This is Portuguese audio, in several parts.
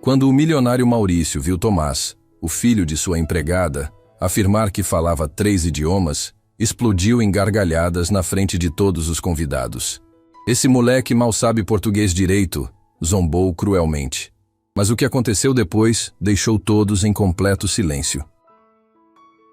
Quando o milionário Maurício viu Tomás, o filho de sua empregada, afirmar que falava 3 idiomas, explodiu em gargalhadas na frente de todos os convidados. Esse moleque mal sabe português direito, zombou cruelmente. Mas o que aconteceu depois deixou todos em completo silêncio.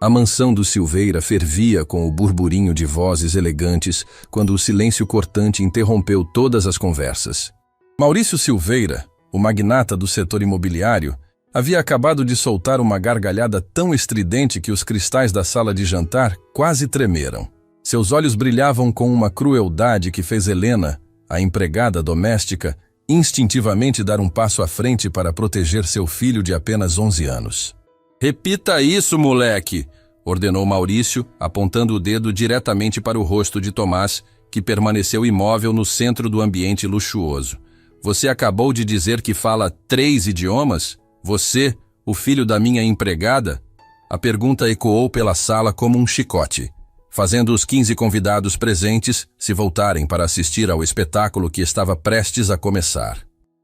A mansão do Silveira fervia com o burburinho de vozes elegantes quando o silêncio cortante interrompeu todas as conversas. Maurício Silveira, o magnata do setor imobiliário, havia acabado de soltar uma gargalhada tão estridente que os cristais da sala de jantar quase tremeram. Seus olhos brilhavam com uma crueldade que fez Helena, a empregada doméstica, instintivamente dar um passo à frente para proteger seu filho de apenas 11 anos. "Repita isso, moleque!" ordenou Maurício, apontando o dedo diretamente para o rosto de Tomás, que permaneceu imóvel no centro do ambiente luxuoso. "Você acabou de dizer que fala 3 idiomas? Você, o filho da minha empregada?" A pergunta ecoou pela sala como um chicote, fazendo os 15 convidados presentes se voltarem para assistir ao espetáculo que estava prestes a começar.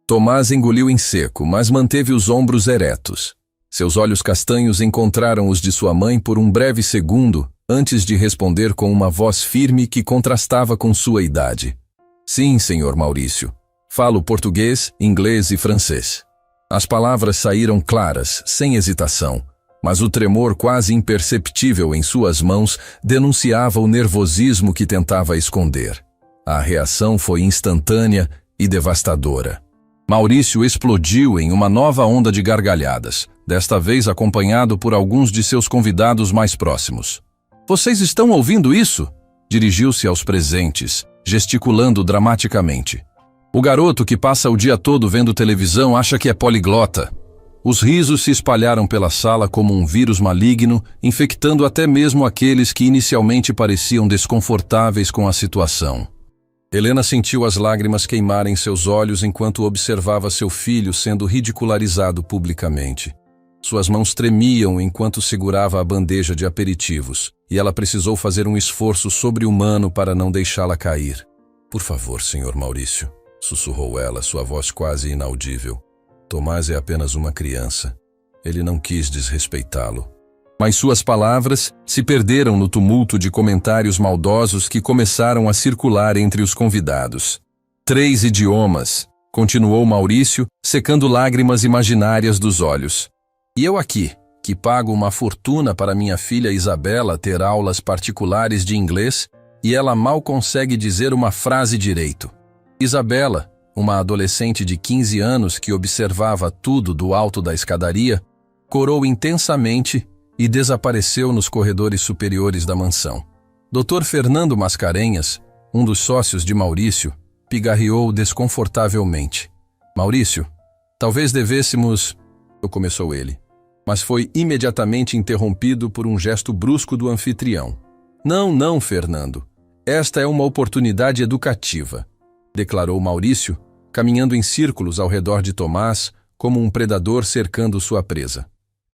Tomás engoliu em seco, mas manteve os ombros eretos. Seus olhos castanhos encontraram os de sua mãe por um breve segundo, antes de responder com uma voz firme que contrastava com sua idade. "Sim, senhor Maurício. Falo português, inglês e francês." As palavras saíram claras, sem hesitação, mas o tremor quase imperceptível em suas mãos denunciava o nervosismo que tentava esconder. A reação foi instantânea e devastadora. Maurício explodiu em uma nova onda de gargalhadas, desta vez acompanhado por alguns de seus convidados mais próximos. "Vocês estão ouvindo isso?" Dirigiu-se aos presentes, gesticulando dramaticamente. "O garoto que passa o dia todo vendo televisão acha que é poliglota." Os risos se espalharam pela sala como um vírus maligno, infectando até mesmo aqueles que inicialmente pareciam desconfortáveis com a situação. Helena sentiu as lágrimas queimarem seus olhos enquanto observava seu filho sendo ridicularizado publicamente. Suas mãos tremiam enquanto segurava a bandeja de aperitivos, e ela precisou fazer um esforço sobre-humano para não deixá-la cair. "Por favor, senhor Maurício", sussurrou ela, sua voz quase inaudível. "Tomás é apenas uma criança. Ele não quis desrespeitá-lo." Mas suas palavras se perderam no tumulto de comentários maldosos que começaram a circular entre os convidados. 3 idiomas, continuou Maurício, secando lágrimas imaginárias dos olhos. "E eu aqui, que pago uma fortuna para minha filha Isabela ter aulas particulares de inglês, e ela mal consegue dizer uma frase direito." Isabela, uma adolescente de 15 anos que observava tudo do alto da escadaria, corou intensamente e desapareceu nos corredores superiores da mansão. Dr. Fernando Mascarenhas, um dos sócios de Maurício, pigarreou desconfortavelmente. "Maurício, talvez devêssemos..." começou ele, mas foi imediatamente interrompido por um gesto brusco do anfitrião. Não, Fernando. Esta é uma oportunidade educativa", declarou Maurício, caminhando em círculos ao redor de Tomás, como um predador cercando sua presa.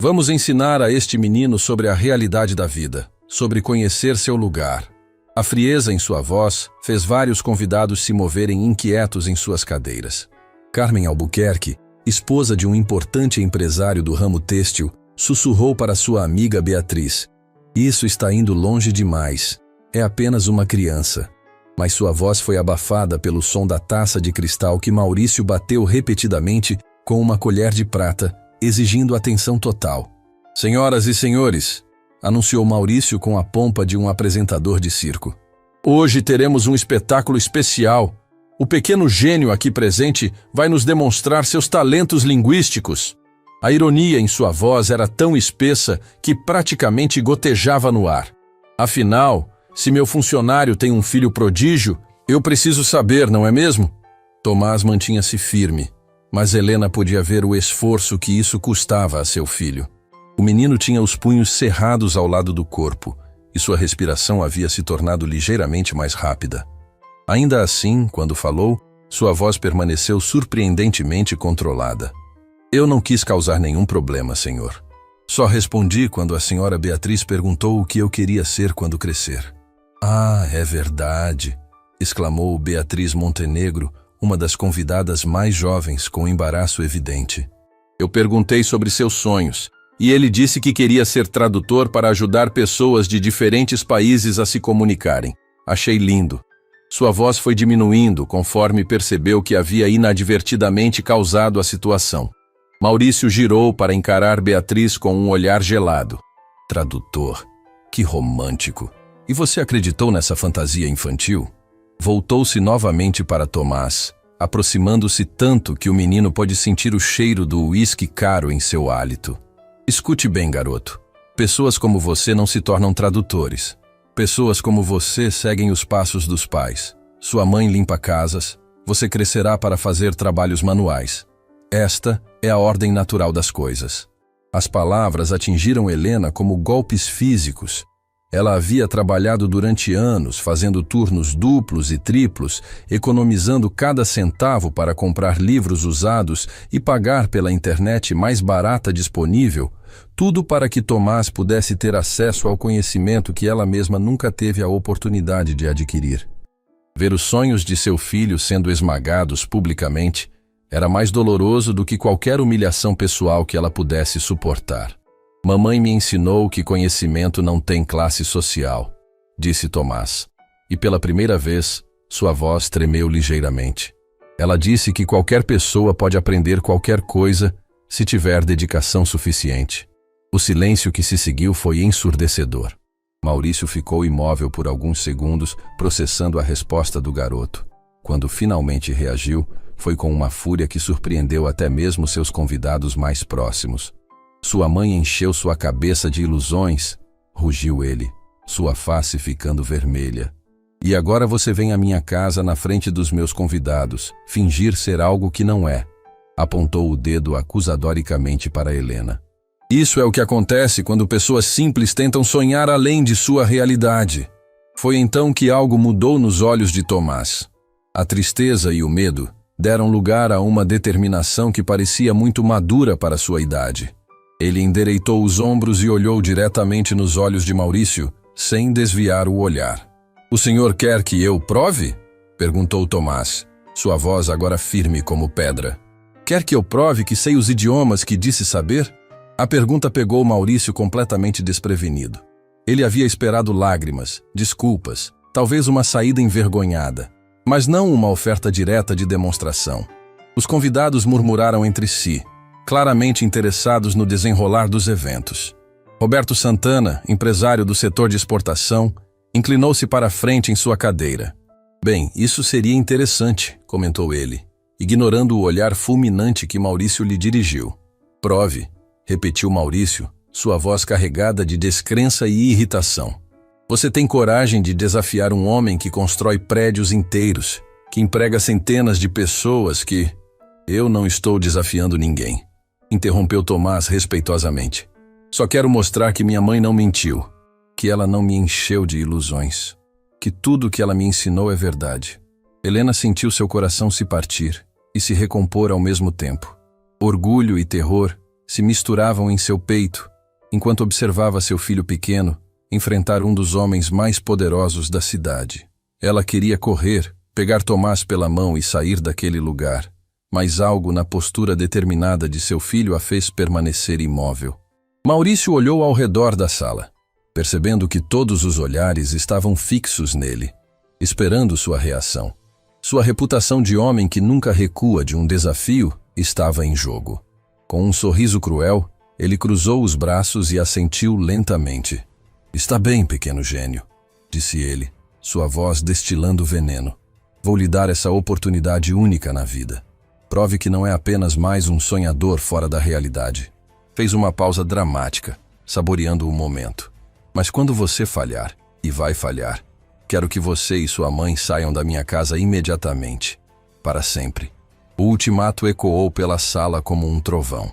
"Vamos ensinar a este menino sobre a realidade da vida, sobre conhecer seu lugar." A frieza em sua voz fez vários convidados se moverem inquietos em suas cadeiras. Carmen Albuquerque, esposa de um importante empresário do ramo têxtil, sussurrou para sua amiga Beatriz: "Isso está indo longe demais. É apenas uma criança." Mas sua voz foi abafada pelo som da taça de cristal que Maurício bateu repetidamente com uma colher de prata, exigindo atenção total. "Senhoras e senhores", anunciou Maurício com a pompa de um apresentador de circo, "hoje teremos um espetáculo especial. O pequeno gênio aqui presente vai nos demonstrar seus talentos linguísticos." A ironia em sua voz era tão espessa que praticamente gotejava no ar. "Afinal, se meu funcionário tem um filho prodígio, eu preciso saber, não é mesmo?" Tomás mantinha-se firme, mas Helena podia ver o esforço que isso custava a seu filho. O menino tinha os punhos cerrados ao lado do corpo, e sua respiração havia se tornado ligeiramente mais rápida. Ainda assim, quando falou, sua voz permaneceu surpreendentemente controlada. "Eu não quis causar nenhum problema, senhor. Só respondi quando a senhora Beatriz perguntou o que eu queria ser quando crescer." "Ah, é verdade", exclamou Beatriz Montenegro, uma das convidadas mais jovens, com embaraço evidente. Eu perguntei sobre seus sonhos, e ele disse que queria ser tradutor para ajudar pessoas de diferentes países a se comunicarem. Achei lindo. Sua voz foi diminuindo conforme percebeu que havia inadvertidamente causado a situação. Maurício girou para encarar Beatriz com um olhar gelado. Tradutor. Que romântico. E você acreditou nessa fantasia infantil? Voltou-se novamente para Tomás, aproximando-se tanto que o menino pôde sentir o cheiro do uísque caro em seu hálito. Escute bem, garoto. Pessoas como você não se tornam tradutores. Pessoas como você seguem os passos dos pais. Sua mãe limpa casas, você crescerá para fazer trabalhos manuais. Esta é a ordem natural das coisas. As palavras atingiram Helena como golpes físicos. Ela havia trabalhado durante anos, fazendo turnos duplos e triplos, economizando cada centavo para comprar livros usados e pagar pela internet mais barata disponível, tudo para que Tomás pudesse ter acesso ao conhecimento que ela mesma nunca teve a oportunidade de adquirir. Ver os sonhos de seu filho sendo esmagados publicamente era mais doloroso do que qualquer humilhação pessoal que ela pudesse suportar. Mamãe me ensinou que conhecimento não tem classe social, disse Tomás. E pela primeira vez, sua voz tremeu ligeiramente. Ela disse que qualquer pessoa pode aprender qualquer coisa se tiver dedicação suficiente. O silêncio que se seguiu foi ensurdecedor. Maurício ficou imóvel por alguns segundos, processando a resposta do garoto. Quando finalmente reagiu, foi com uma fúria que surpreendeu até mesmo seus convidados mais próximos. Sua mãe encheu sua cabeça de ilusões, rugiu ele, sua face ficando vermelha. E agora você vem à minha casa na frente dos meus convidados, fingir ser algo que não é. Apontou o dedo acusadoricamente para Helena. Isso é o que acontece quando pessoas simples tentam sonhar além de sua realidade. Foi então que algo mudou nos olhos de Tomás. A tristeza e o medo deram lugar a uma determinação que parecia muito madura para sua idade. Ele endireitou os ombros e olhou diretamente nos olhos de Maurício, sem desviar o olhar. "O senhor quer que eu prove?" perguntou Tomás, sua voz agora firme como pedra. "Quer que eu prove que sei os idiomas que disse saber?" A pergunta pegou Maurício completamente desprevenido. Ele havia esperado lágrimas, desculpas, talvez uma saída envergonhada, mas não uma oferta direta de demonstração. Os convidados murmuraram entre si, claramente interessados no desenrolar dos eventos. Roberto Santana, empresário do setor de exportação, inclinou-se para a frente em sua cadeira. "Bem, isso seria interessante", comentou ele, ignorando o olhar fulminante que Maurício lhe dirigiu. "Prove", repetiu Maurício, sua voz carregada de descrença e irritação. "Você tem coragem de desafiar um homem que constrói prédios inteiros, que emprega centenas de pessoas que... Eu não estou desafiando ninguém", interrompeu Tomás respeitosamente. "Só quero mostrar que minha mãe não mentiu, que ela não me encheu de ilusões, que tudo que ela me ensinou é verdade." Helena sentiu seu coração se partir e se recompor ao mesmo tempo. Orgulho e terror se misturavam em seu peito, enquanto observava seu filho pequeno enfrentar um dos homens mais poderosos da cidade. Ela queria correr, pegar Tomás pela mão e sair daquele lugar, mas algo na postura determinada de seu filho a fez permanecer imóvel. Maurício olhou ao redor da sala, percebendo que todos os olhares estavam fixos nele, esperando sua reação. Sua reputação de homem que nunca recua de um desafio estava em jogo. Com um sorriso cruel, ele cruzou os braços e assentiu lentamente. "Está bem, pequeno gênio", disse ele, sua voz destilando veneno. "Vou lhe dar essa oportunidade única na vida. Prove que não é apenas mais um sonhador fora da realidade." Fez uma pausa dramática, saboreando o momento. "Mas quando você falhar, e vai falhar, quero que você e sua mãe saiam da minha casa imediatamente, para sempre." O ultimato ecoou pela sala como um trovão.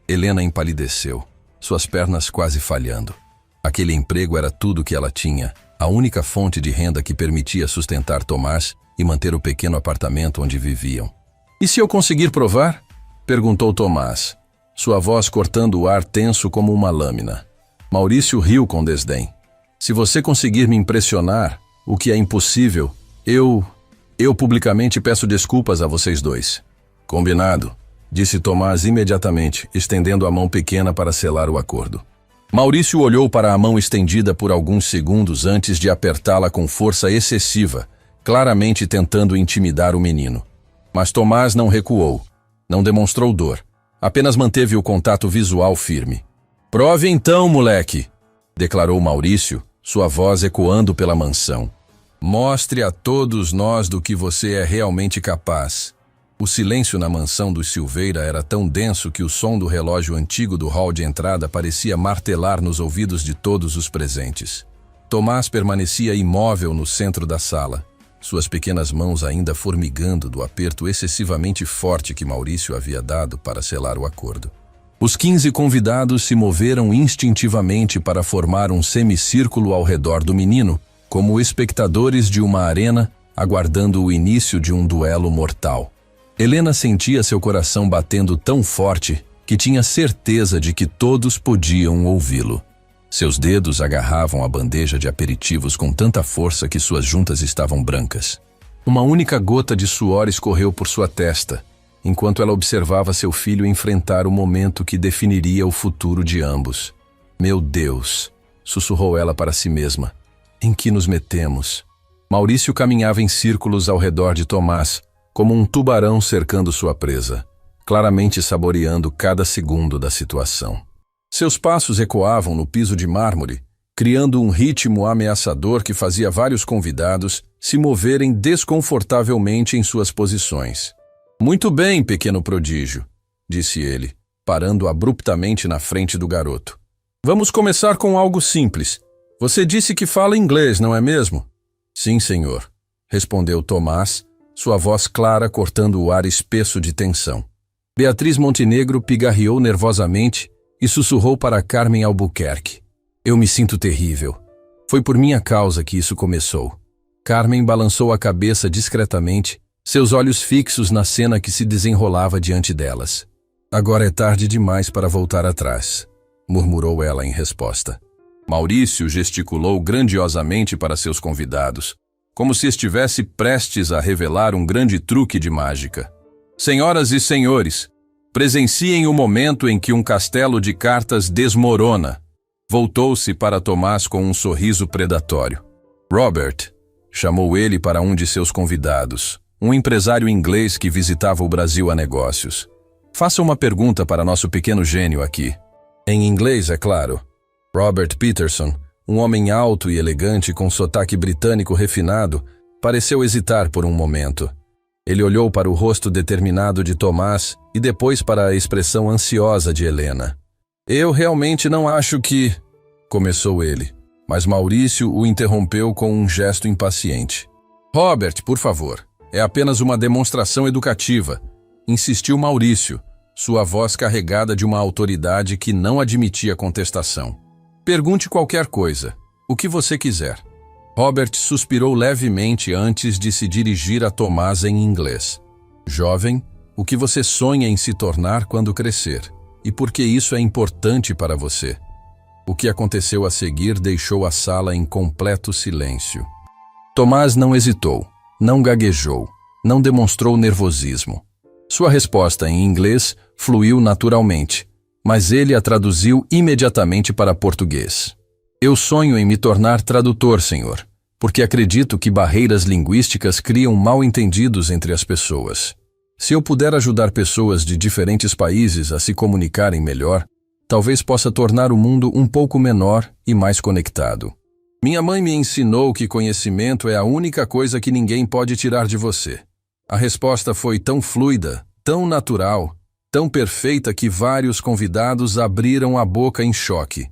Helena empalideceu, suas pernas quase falhando. Aquele emprego era tudo que ela tinha, a única fonte de renda que permitia sustentar Tomás e manter o pequeno apartamento onde viviam. "E se eu conseguir provar?" perguntou Tomás, sua voz cortando o ar tenso como uma lâmina. Maurício riu com desdém. "Se você conseguir me impressionar, o que é impossível, eu publicamente peço desculpas a vocês dois." "Combinado", disse Tomás imediatamente, estendendo a mão pequena para selar o acordo. Maurício olhou para a mão estendida por alguns segundos antes de apertá-la com força excessiva, claramente tentando intimidar o menino. Mas Tomás não recuou, não demonstrou dor, apenas manteve o contato visual firme. "Prove então, moleque!" declarou Maurício, sua voz ecoando pela mansão. "Mostre a todos nós do que você é realmente capaz." O silêncio na mansão dos Silveira era tão denso que o som do relógio antigo do hall de entrada parecia martelar nos ouvidos de todos os presentes. Tomás permanecia imóvel no centro da sala, suas pequenas mãos ainda formigando do aperto excessivamente forte que Maurício havia dado para selar o acordo. Os 15 convidados se moveram instintivamente para formar um semicírculo ao redor do menino, como espectadores de uma arena aguardando o início de um duelo mortal. Helena sentia seu coração batendo tão forte que tinha certeza de que todos podiam ouvi-lo. Seus dedos agarravam a bandeja de aperitivos com tanta força que suas juntas estavam brancas. Uma única gota de suor escorreu por sua testa, enquanto ela observava seu filho enfrentar o momento que definiria o futuro de ambos. "Meu Deus!" sussurrou ela para si mesma. "Em que nos metemos?" Maurício caminhava em círculos ao redor de Tomás, como um tubarão cercando sua presa, claramente saboreando cada segundo da situação. Seus passos ecoavam no piso de mármore, criando um ritmo ameaçador que fazia vários convidados se moverem desconfortavelmente em suas posições. "Muito bem, pequeno prodígio", disse ele, parando abruptamente na frente do garoto. "Vamos começar com algo simples. Você disse que fala inglês, não é mesmo?" "Sim, senhor", respondeu Tomás, sua voz clara cortando o ar espesso de tensão. Beatriz Montenegro pigarreou nervosamente e sussurrou para Carmen Albuquerque: "Eu me sinto terrível. Foi por minha causa que isso começou." Carmen balançou a cabeça discretamente, seus olhos fixos na cena que se desenrolava diante delas. "Agora é tarde demais para voltar atrás", murmurou ela em resposta. Maurício gesticulou grandiosamente para seus convidados, como se estivesse prestes a revelar um grande truque de mágica. "Senhoras e senhores, presenciem o momento em que um castelo de cartas desmorona." Voltou-se para Tomás com um sorriso predatório. "Robert", chamou ele para um de seus convidados, um empresário inglês que visitava o Brasil a negócios. "Faça uma pergunta para nosso pequeno gênio aqui." Em inglês, é claro. Robert Peterson, um homem alto e elegante com sotaque britânico refinado, pareceu hesitar por um momento. Ele olhou para o rosto determinado de Tomás e depois para a expressão ansiosa de Helena. "Eu realmente não acho que..." começou ele, mas Maurício o interrompeu com um gesto impaciente. "Robert, por favor, é apenas uma demonstração educativa", insistiu Maurício, sua voz carregada de uma autoridade que não admitia contestação. "Pergunte qualquer coisa, o que você quiser." Robert suspirou levemente antes de se dirigir a Tomás em inglês. "Jovem, o que você sonha em se tornar quando crescer? E por que isso é importante para você?" O que aconteceu a seguir deixou a sala em completo silêncio. Tomás não hesitou, não gaguejou, não demonstrou nervosismo. Sua resposta em inglês fluiu naturalmente, mas ele a traduziu imediatamente para português. "Eu sonho em me tornar tradutor, senhor, porque acredito que barreiras linguísticas criam mal-entendidos entre as pessoas. Se eu puder ajudar pessoas de diferentes países a se comunicarem melhor, talvez possa tornar o mundo um pouco menor e mais conectado. Minha mãe me ensinou que conhecimento é a única coisa que ninguém pode tirar de você." A resposta foi tão fluida, tão natural, tão perfeita que vários convidados abriram a boca em choque.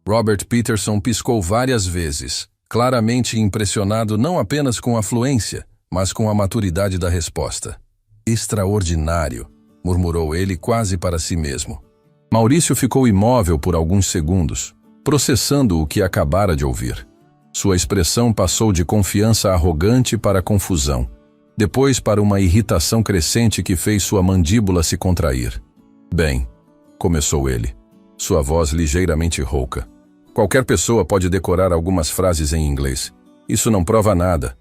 Robert Peterson piscou várias vezes, claramente impressionado não apenas com a fluência, mas com a maturidade da resposta. "Extraordinário", murmurou ele quase para si mesmo. Maurício ficou imóvel por alguns segundos, processando o que acabara de ouvir. Sua expressão passou de confiança arrogante para confusão, depois para uma irritação crescente que fez sua mandíbula se contrair. "Bem", começou ele, sua voz ligeiramente rouca. "Qualquer pessoa pode decorar algumas frases em inglês. Isso não prova nada."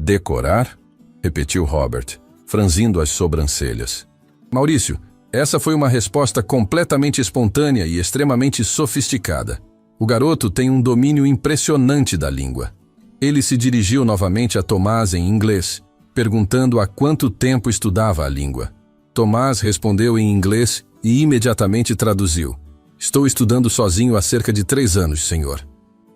"Decorar?", repetiu Robert, franzindo as sobrancelhas. "Maurício, Essa foi uma resposta completamente espontânea e extremamente sofisticada. O garoto tem um domínio impressionante da língua. Ele se dirigiu novamente a Tomás em inglês, perguntando há quanto tempo estudava a língua. Tomás respondeu em inglês e imediatamente traduziu. Estou estudando sozinho há cerca de 3 anos, senhor.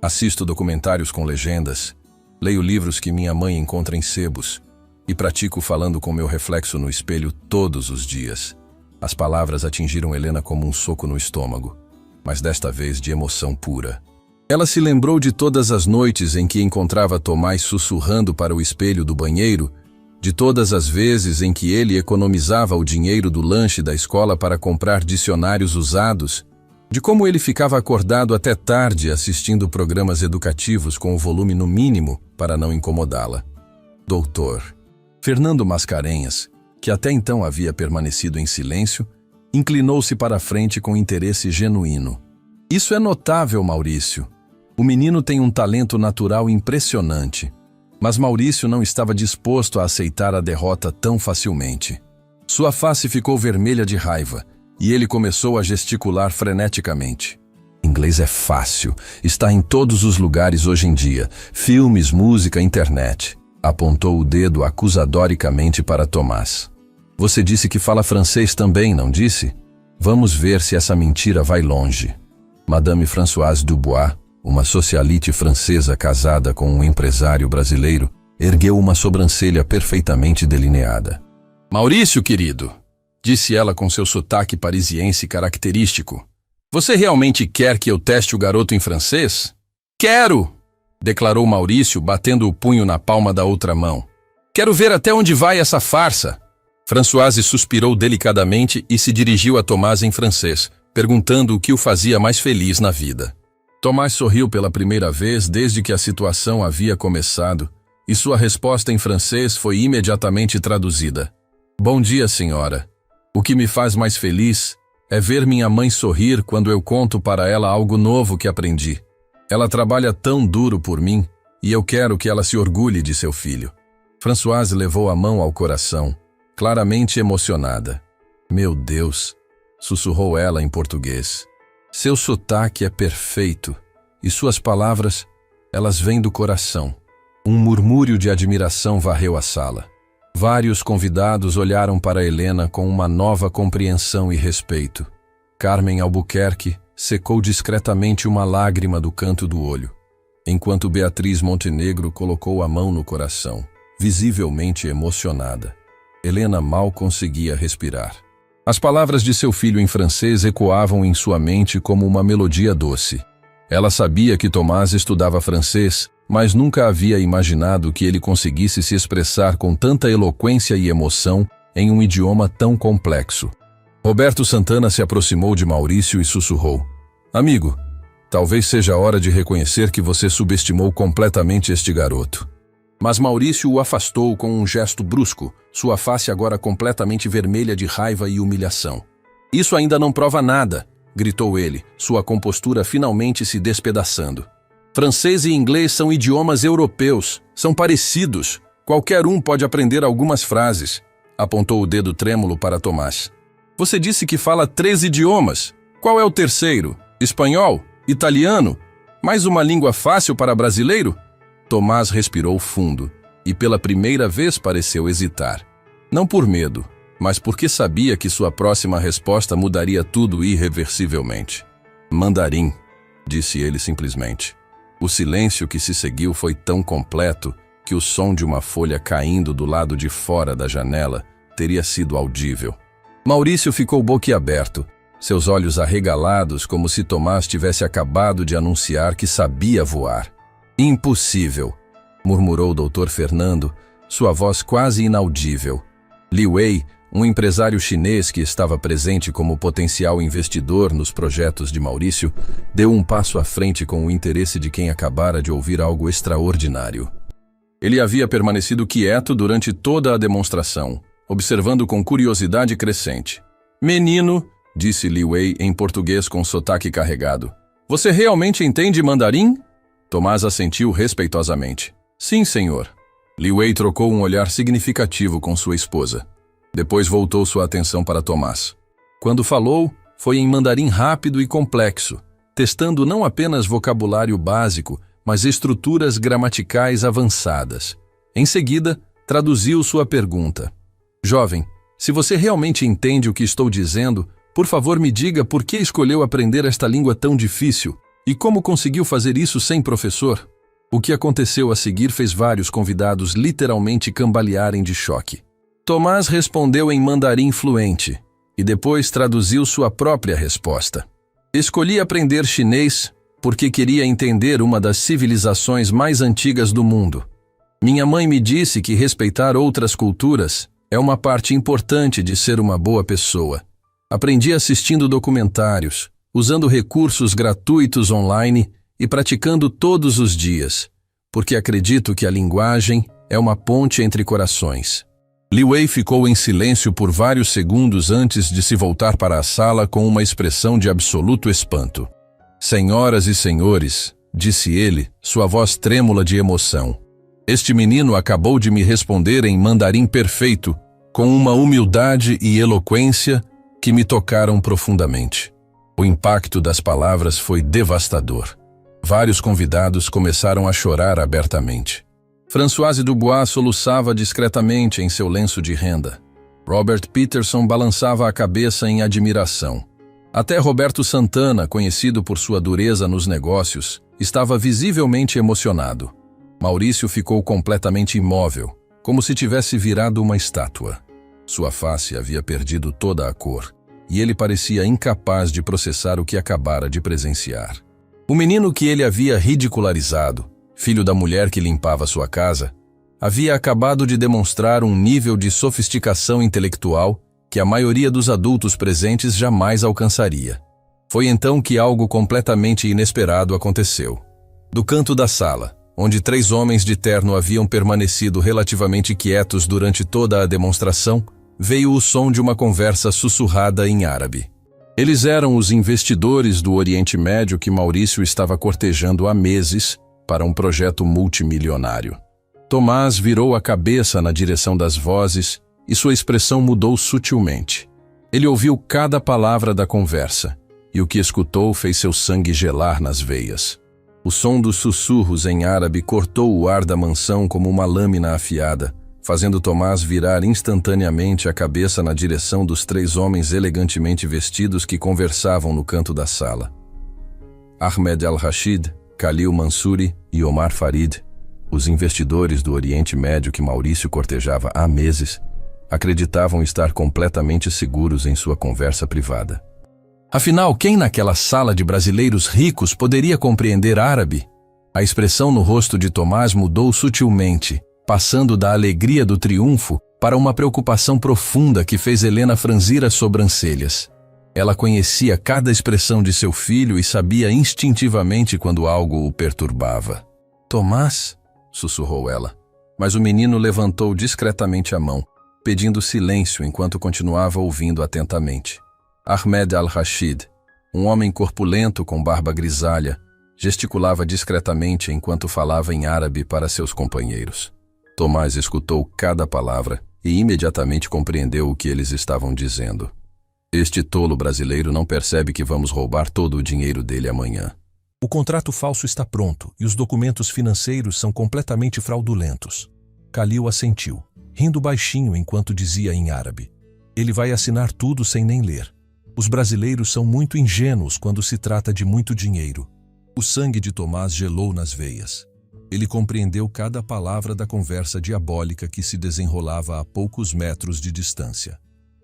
Assisto documentários com legendas, leio livros que minha mãe encontra em sebos e pratico falando com meu reflexo no espelho todos os dias. As palavras atingiram Helena como um soco no estômago, mas desta vez de emoção pura. Ela se lembrou de todas as noites em que encontrava Tomás sussurrando para o espelho do banheiro, de todas as vezes em que ele economizava o dinheiro do lanche da escola para comprar dicionários usados, de como ele ficava acordado até tarde assistindo programas educativos com o volume no mínimo para não incomodá-la. Doutor Fernando Mascarenhas, que até então havia permanecido em silêncio, inclinou-se para a frente com interesse genuíno. Isso é notável, Maurício. O menino tem um talento natural impressionante. Mas Maurício não estava disposto a aceitar a derrota tão facilmente. Sua face ficou vermelha de raiva e ele começou a gesticular freneticamente. Inglês é fácil, está em todos os lugares hoje em dia, filmes, música, internet. Apontou o dedo acusadoricamente para Tomás. Você disse que fala francês também, não disse? Vamos ver se essa mentira vai longe. Madame Françoise Dubois, uma socialite francesa casada com um empresário brasileiro, ergueu uma sobrancelha perfeitamente delineada. Maurício, querido, disse ela com seu sotaque parisiense característico. Você realmente quer que eu teste o garoto em francês? Quero! Declarou Maurício, batendo o punho na palma da outra mão. Quero ver até onde vai essa farsa. Françoise suspirou delicadamente e se dirigiu a Tomás em francês, perguntando o que o fazia mais feliz na vida. Tomás sorriu pela primeira vez desde que a situação havia começado, e sua resposta em francês foi imediatamente traduzida. Bom dia, senhora. O que me faz mais feliz é ver minha mãe sorrir quando eu conto para ela algo novo que aprendi. Ela trabalha tão duro por mim, e eu quero que ela se orgulhe de seu filho. Françoise levou a mão ao coração, claramente emocionada. Meu Deus, sussurrou ela em português. Seu sotaque é perfeito, e suas palavras, elas vêm do coração. Um murmúrio de admiração varreu a sala. Vários convidados olharam para Helena com uma nova compreensão e respeito. Carmen Albuquerque secou discretamente uma lágrima do canto do olho, enquanto Beatriz Montenegro colocou a mão no coração, visivelmente emocionada. Helena mal conseguia respirar. As palavras de seu filho em francês ecoavam em sua mente como uma melodia doce. Ela sabia que Tomás estudava francês, mas nunca havia imaginado que ele conseguisse se expressar com tanta eloquência e emoção em um idioma tão complexo. Roberto Santana se aproximou de Maurício e sussurrou. Amigo, talvez seja a hora de reconhecer que você subestimou completamente este garoto. Mas Maurício o afastou com um gesto brusco, sua face agora completamente vermelha de raiva e humilhação. Isso ainda não prova nada, gritou ele, sua compostura finalmente se despedaçando. Francês e inglês são idiomas europeus, são parecidos. Qualquer um pode aprender algumas frases, apontou o dedo trêmulo para Tomás. Você disse que fala 3 idiomas. Qual é o terceiro? Espanhol? Italiano? Mais uma língua fácil para brasileiro? Tomás respirou fundo e pela primeira vez pareceu hesitar. Não por medo, mas porque sabia que sua próxima resposta mudaria tudo irreversivelmente. Mandarim, disse ele simplesmente. O silêncio que se seguiu foi tão completo que o som de uma folha caindo do lado de fora da janela teria sido audível. Maurício ficou boquiaberto, seus olhos arregalados como se Tomás tivesse acabado de anunciar que sabia voar. Impossível, murmurou o Dr. Fernando, sua voz quase inaudível. Li Wei, um empresário chinês que estava presente como potencial investidor nos projetos de Maurício, deu um passo à frente com o interesse de quem acabara de ouvir algo extraordinário. Ele havia permanecido quieto durante toda a demonstração, observando com curiosidade crescente. Menino, disse Li Wei em português com sotaque carregado, você realmente entende mandarim? Tomás assentiu respeitosamente. Sim, senhor. Li Wei trocou um olhar significativo com sua esposa. Depois voltou sua atenção para Tomás. Quando falou, foi em mandarim rápido e complexo, testando não apenas vocabulário básico, mas estruturas gramaticais avançadas. Em seguida, traduziu sua pergunta. Jovem, se você realmente entende o que estou dizendo, por favor me diga por que escolheu aprender esta língua tão difícil e como conseguiu fazer isso sem professor? O que aconteceu a seguir fez vários convidados literalmente cambalearem de choque. Tomás respondeu em mandarim fluente e depois traduziu sua própria resposta. Escolhi aprender chinês porque queria entender uma das civilizações mais antigas do mundo. Minha mãe me disse que respeitar outras culturas é uma parte importante de ser uma boa pessoa. Aprendi assistindo documentários, usando recursos gratuitos online e praticando todos os dias, porque acredito que a linguagem é uma ponte entre corações. Li Wei ficou em silêncio por vários segundos antes de se voltar para a sala com uma expressão de absoluto espanto. Senhoras e senhores, disse ele, sua voz trêmula de emoção. Este menino acabou de me responder em mandarim perfeito, com uma humildade e eloquência que me tocaram profundamente. O impacto das palavras foi devastador. Vários convidados começaram a chorar abertamente. Françoise Dubois soluçava discretamente em seu lenço de renda. Robert Peterson balançava a cabeça em admiração. Até Roberto Santana, conhecido por sua dureza nos negócios, estava visivelmente emocionado. Maurício ficou completamente imóvel, como se tivesse virado uma estátua. Sua face havia perdido toda a cor, e ele parecia incapaz de processar o que acabara de presenciar. O menino que ele havia ridicularizado, filho da mulher que limpava sua casa, havia acabado de demonstrar um nível de sofisticação intelectual que a maioria dos adultos presentes jamais alcançaria. Foi então que algo completamente inesperado aconteceu. Do canto da sala, onde 3 homens de terno haviam permanecido relativamente quietos durante toda a demonstração, veio o som de uma conversa sussurrada em árabe. Eles eram os investidores do Oriente Médio que Maurício estava cortejando há meses para um projeto multimilionário. Tomás virou a cabeça na direção das vozes e sua expressão mudou sutilmente. Ele ouviu cada palavra da conversa, e o que escutou fez seu sangue gelar nas veias. O som dos sussurros em árabe cortou o ar da mansão como uma lâmina afiada, fazendo Tomás virar instantaneamente a cabeça na direção dos 3 homens elegantemente vestidos que conversavam no canto da sala. Ahmed Al-Rashid, Khalil Mansouri e Omar Farid, os investidores do Oriente Médio que Maurício cortejava há meses, acreditavam estar completamente seguros em sua conversa privada. Afinal, quem naquela sala de brasileiros ricos poderia compreender árabe? A expressão no rosto de Tomás mudou sutilmente, passando da alegria do triunfo para uma preocupação profunda que fez Helena franzir as sobrancelhas. Ela conhecia cada expressão de seu filho e sabia instintivamente quando algo o perturbava. «Tomás?» sussurrou ela, mas o menino levantou discretamente a mão, pedindo silêncio enquanto continuava ouvindo atentamente. Ahmed Al-Rashid, um homem corpulento com barba grisalha, gesticulava discretamente enquanto falava em árabe para seus companheiros. Tomás escutou cada palavra e imediatamente compreendeu o que eles estavam dizendo. Este tolo brasileiro não percebe que vamos roubar todo o dinheiro dele amanhã. O contrato falso está pronto e os documentos financeiros são completamente fraudulentos. Khalil assentiu, rindo baixinho enquanto dizia em árabe. Ele vai assinar tudo sem nem ler. Os brasileiros são muito ingênuos quando se trata de muito dinheiro. O sangue de Tomás gelou nas veias. Ele compreendeu cada palavra da conversa diabólica que se desenrolava a poucos metros de distância.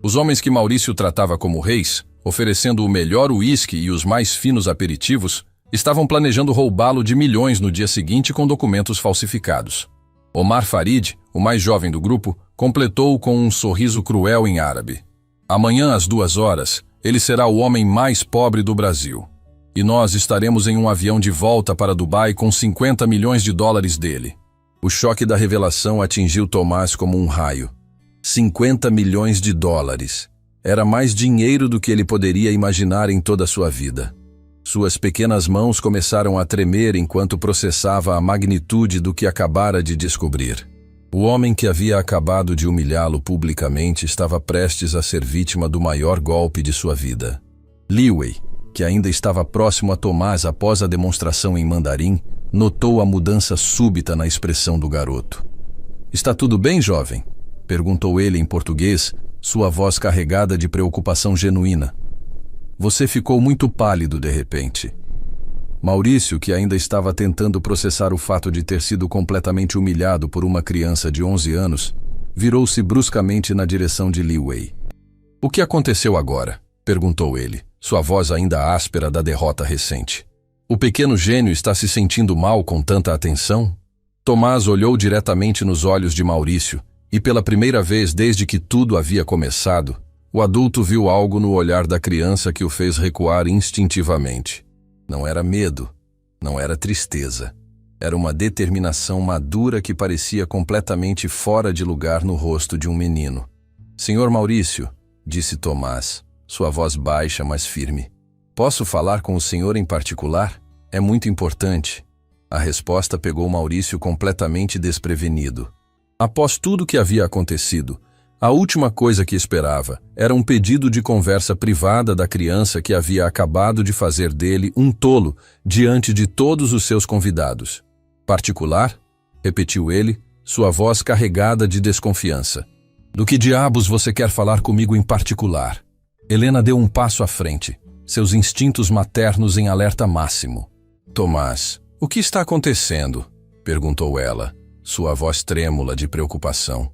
Os homens que Maurício tratava como reis, oferecendo o melhor uísque e os mais finos aperitivos, estavam planejando roubá-lo de milhões no dia seguinte com documentos falsificados. Omar Farid, o mais jovem do grupo, completou com um sorriso cruel em árabe. Amanhã às 2 horas, ele será o homem mais pobre do Brasil. E nós estaremos em um avião de volta para Dubai com 50 milhões de dólares dele. O choque da revelação atingiu Tomás como um raio. 50 milhões de dólares. Era mais dinheiro do que ele poderia imaginar em toda a sua vida. Suas pequenas mãos começaram a tremer enquanto processava a magnitude do que acabara de descobrir. O homem que havia acabado de humilhá-lo publicamente estava prestes a ser vítima do maior golpe de sua vida. Liwei, que ainda estava próximo a Tomás após a demonstração em mandarim, notou a mudança súbita na expressão do garoto. "Está tudo bem, jovem?" perguntou ele em português, sua voz carregada de preocupação genuína. "Você ficou muito pálido de repente." Maurício, que ainda estava tentando processar o fato de ter sido completamente humilhado por uma criança de 11 anos, virou-se bruscamente na direção de Liwei. "O que aconteceu agora?" perguntou ele, sua voz ainda áspera da derrota recente. "O pequeno gênio está se sentindo mal com tanta atenção?" Tomás olhou diretamente nos olhos de Maurício, e pela primeira vez desde que tudo havia começado, o adulto viu algo no olhar da criança que o fez recuar instintivamente. Não era medo, não era tristeza. Era uma determinação madura que parecia completamente fora de lugar no rosto de um menino. "Senhor Maurício", disse Tomás, sua voz baixa, mas firme. "Posso falar com o senhor em particular? É muito importante." A resposta pegou Maurício completamente desprevenido. Após tudo que havia acontecido, a última coisa que esperava era um pedido de conversa privada da criança que havia acabado de fazer dele um tolo diante de todos os seus convidados. "Particular?" repetiu ele, sua voz carregada de desconfiança. "Do que diabos você quer falar comigo em particular?" Helena deu um passo à frente, seus instintos maternos em alerta máximo. "Tomás, o que está acontecendo?" perguntou ela, sua voz trêmula de preocupação.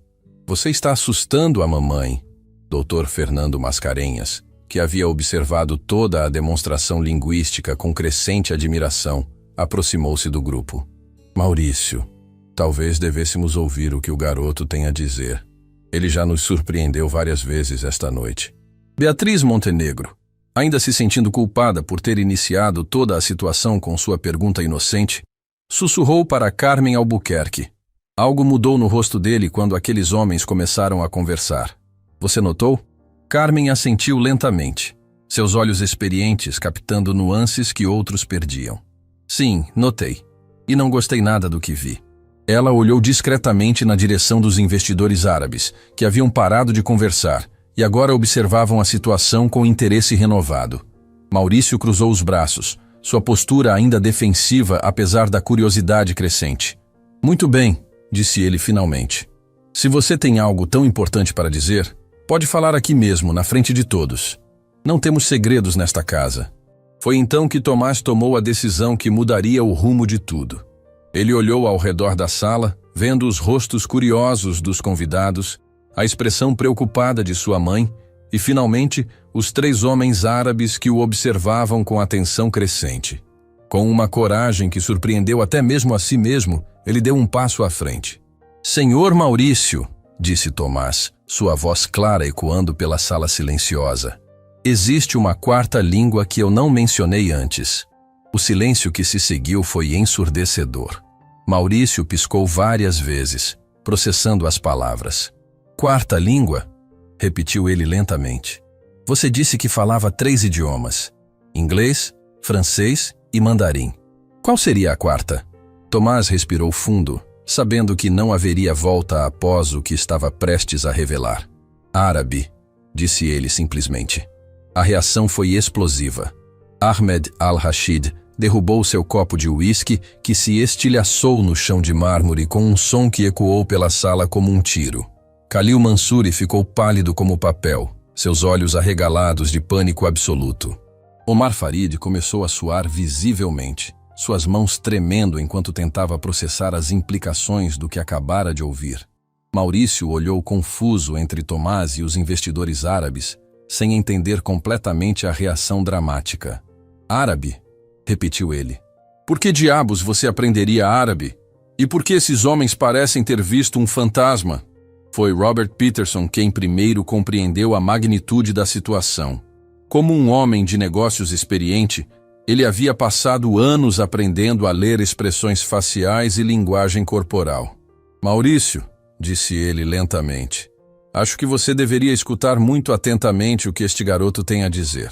"Você está assustando a mamãe." Dr. Fernando Mascarenhas, que havia observado toda a demonstração linguística com crescente admiração, aproximou-se do grupo. "Maurício, talvez devêssemos ouvir o que o garoto tem a dizer. Ele já nos surpreendeu várias vezes esta noite." Beatriz Montenegro, ainda se sentindo culpada por ter iniciado toda a situação com sua pergunta inocente, sussurrou para Carmen Albuquerque. Algo mudou no rosto dele quando aqueles homens começaram a conversar. "Você notou?" Carmen assentiu lentamente, seus olhos experientes captando nuances que outros perdiam. "Sim, notei. E não gostei nada do que vi." Ela olhou discretamente na direção dos investidores árabes, que haviam parado de conversar e agora observavam a situação com interesse renovado. Maurício cruzou os braços, sua postura ainda defensiva apesar da curiosidade crescente. "Muito bem", disse ele finalmente. "Se você tem algo tão importante para dizer, pode falar aqui mesmo, na frente de todos. Não temos segredos nesta casa." Foi então que Tomás tomou a decisão que mudaria o rumo de tudo. Ele olhou ao redor da sala, vendo os rostos curiosos dos convidados, a expressão preocupada de sua mãe e, finalmente, os 3 homens árabes que o observavam com atenção crescente. Com uma coragem que surpreendeu até mesmo a si mesmo, ele deu um passo à frente. "Senhor Maurício", disse Tomás, sua voz clara ecoando pela sala silenciosa. "Existe uma 4ª língua que eu não mencionei antes." O silêncio que se seguiu foi ensurdecedor. Maurício piscou várias vezes, processando as palavras. "4ª língua?" repetiu ele lentamente. "Você disse que falava 3 idiomas: inglês, francês e mandarim. Qual seria a 4ª? Tomás respirou fundo, sabendo que não haveria volta após o que estava prestes a revelar. "Árabe", disse ele simplesmente. A reação foi explosiva. Ahmed al-Rashid derrubou seu copo de uísque, que se estilhaçou no chão de mármore com um som que ecoou pela sala como um tiro. Khalil Mansouri ficou pálido como papel, seus olhos arregalados de pânico absoluto. Omar Farid começou a suar visivelmente, suas mãos tremendo enquanto tentava processar as implicações do que acabara de ouvir. Maurício olhou confuso entre Tomás e os investidores árabes, sem entender completamente a reação dramática. "Árabe?", repetiu ele. "Por que diabos você aprenderia árabe? E por que esses homens parecem ter visto um fantasma?" Foi Robert Peterson quem primeiro compreendeu a magnitude da situação. Como um homem de negócios experiente, ele havia passado anos aprendendo a ler expressões faciais e linguagem corporal. "Maurício", disse ele lentamente, "acho que você deveria escutar muito atentamente o que este garoto tem a dizer."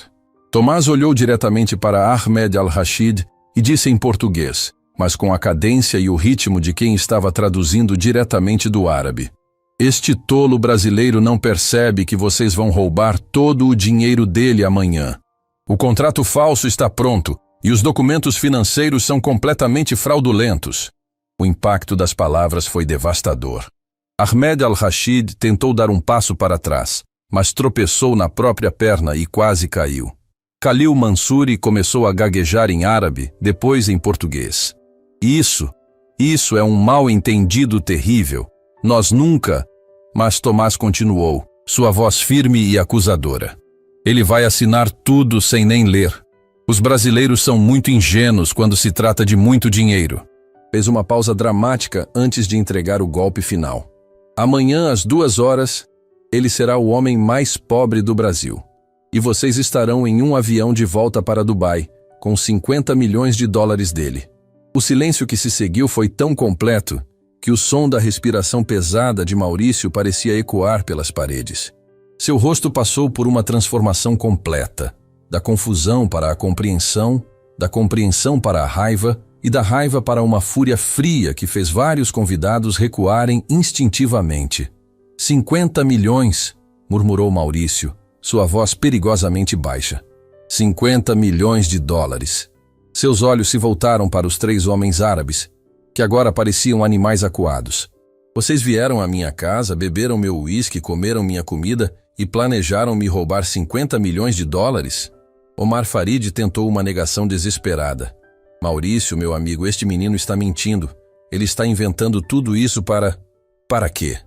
Tomás olhou diretamente para Ahmed al-Rashid e disse em português, mas com a cadência e o ritmo de quem estava traduzindo diretamente do árabe. Este tolo brasileiro não percebe que vocês vão roubar todo o dinheiro dele amanhã. O contrato falso está pronto e os documentos financeiros são completamente fraudulentos. O impacto das palavras foi devastador. Ahmed al-Rashid tentou dar um passo para trás, mas tropeçou na própria perna e quase caiu. Khalil Mansouri começou a gaguejar em árabe, depois em português. Isso é um mal-entendido terrível. Nós nunca... Mas Tomás continuou, sua voz firme e acusadora. Ele vai assinar tudo sem nem ler. Os brasileiros são muito ingênuos quando se trata de muito dinheiro. Fez uma pausa dramática antes de entregar o golpe final. Amanhã, às 2h, ele será o homem mais pobre do Brasil. E vocês estarão em um avião de volta para Dubai, com 50 milhões de dólares dele. O silêncio que se seguiu foi tão completo que o som da respiração pesada de Maurício parecia ecoar pelas paredes. Seu rosto passou por uma transformação completa, da confusão para a compreensão, da compreensão para a raiva e da raiva para uma fúria fria que fez vários convidados recuarem instintivamente. 50 milhões, murmurou Maurício, sua voz perigosamente baixa. 50 milhões de dólares. Seus olhos se voltaram para os 3 homens árabes, que agora pareciam animais acuados. Vocês vieram à minha casa, beberam meu uísque, comeram minha comida e planejaram me roubar 50 milhões de dólares? Omar Farid tentou uma negação desesperada. Maurício, meu amigo, este menino está mentindo. Ele está inventando tudo isso para... Para quê?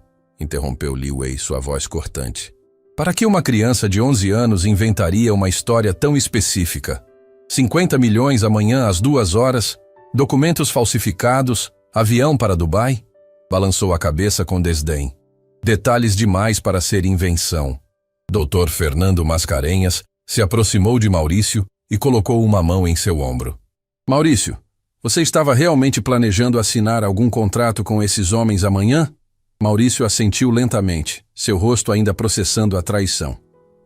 Interrompeu Li Wei, sua voz cortante. Para que uma criança de 11 anos inventaria uma história tão específica? 50 milhões amanhã às 2h, documentos falsificados, avião para Dubai? Balançou a cabeça com desdém. Detalhes demais para ser invenção. Dr. Fernando Mascarenhas se aproximou de Maurício e colocou uma mão em seu ombro. Maurício, você estava realmente planejando assinar algum contrato com esses homens amanhã? Maurício assentiu lentamente, seu rosto ainda processando a traição.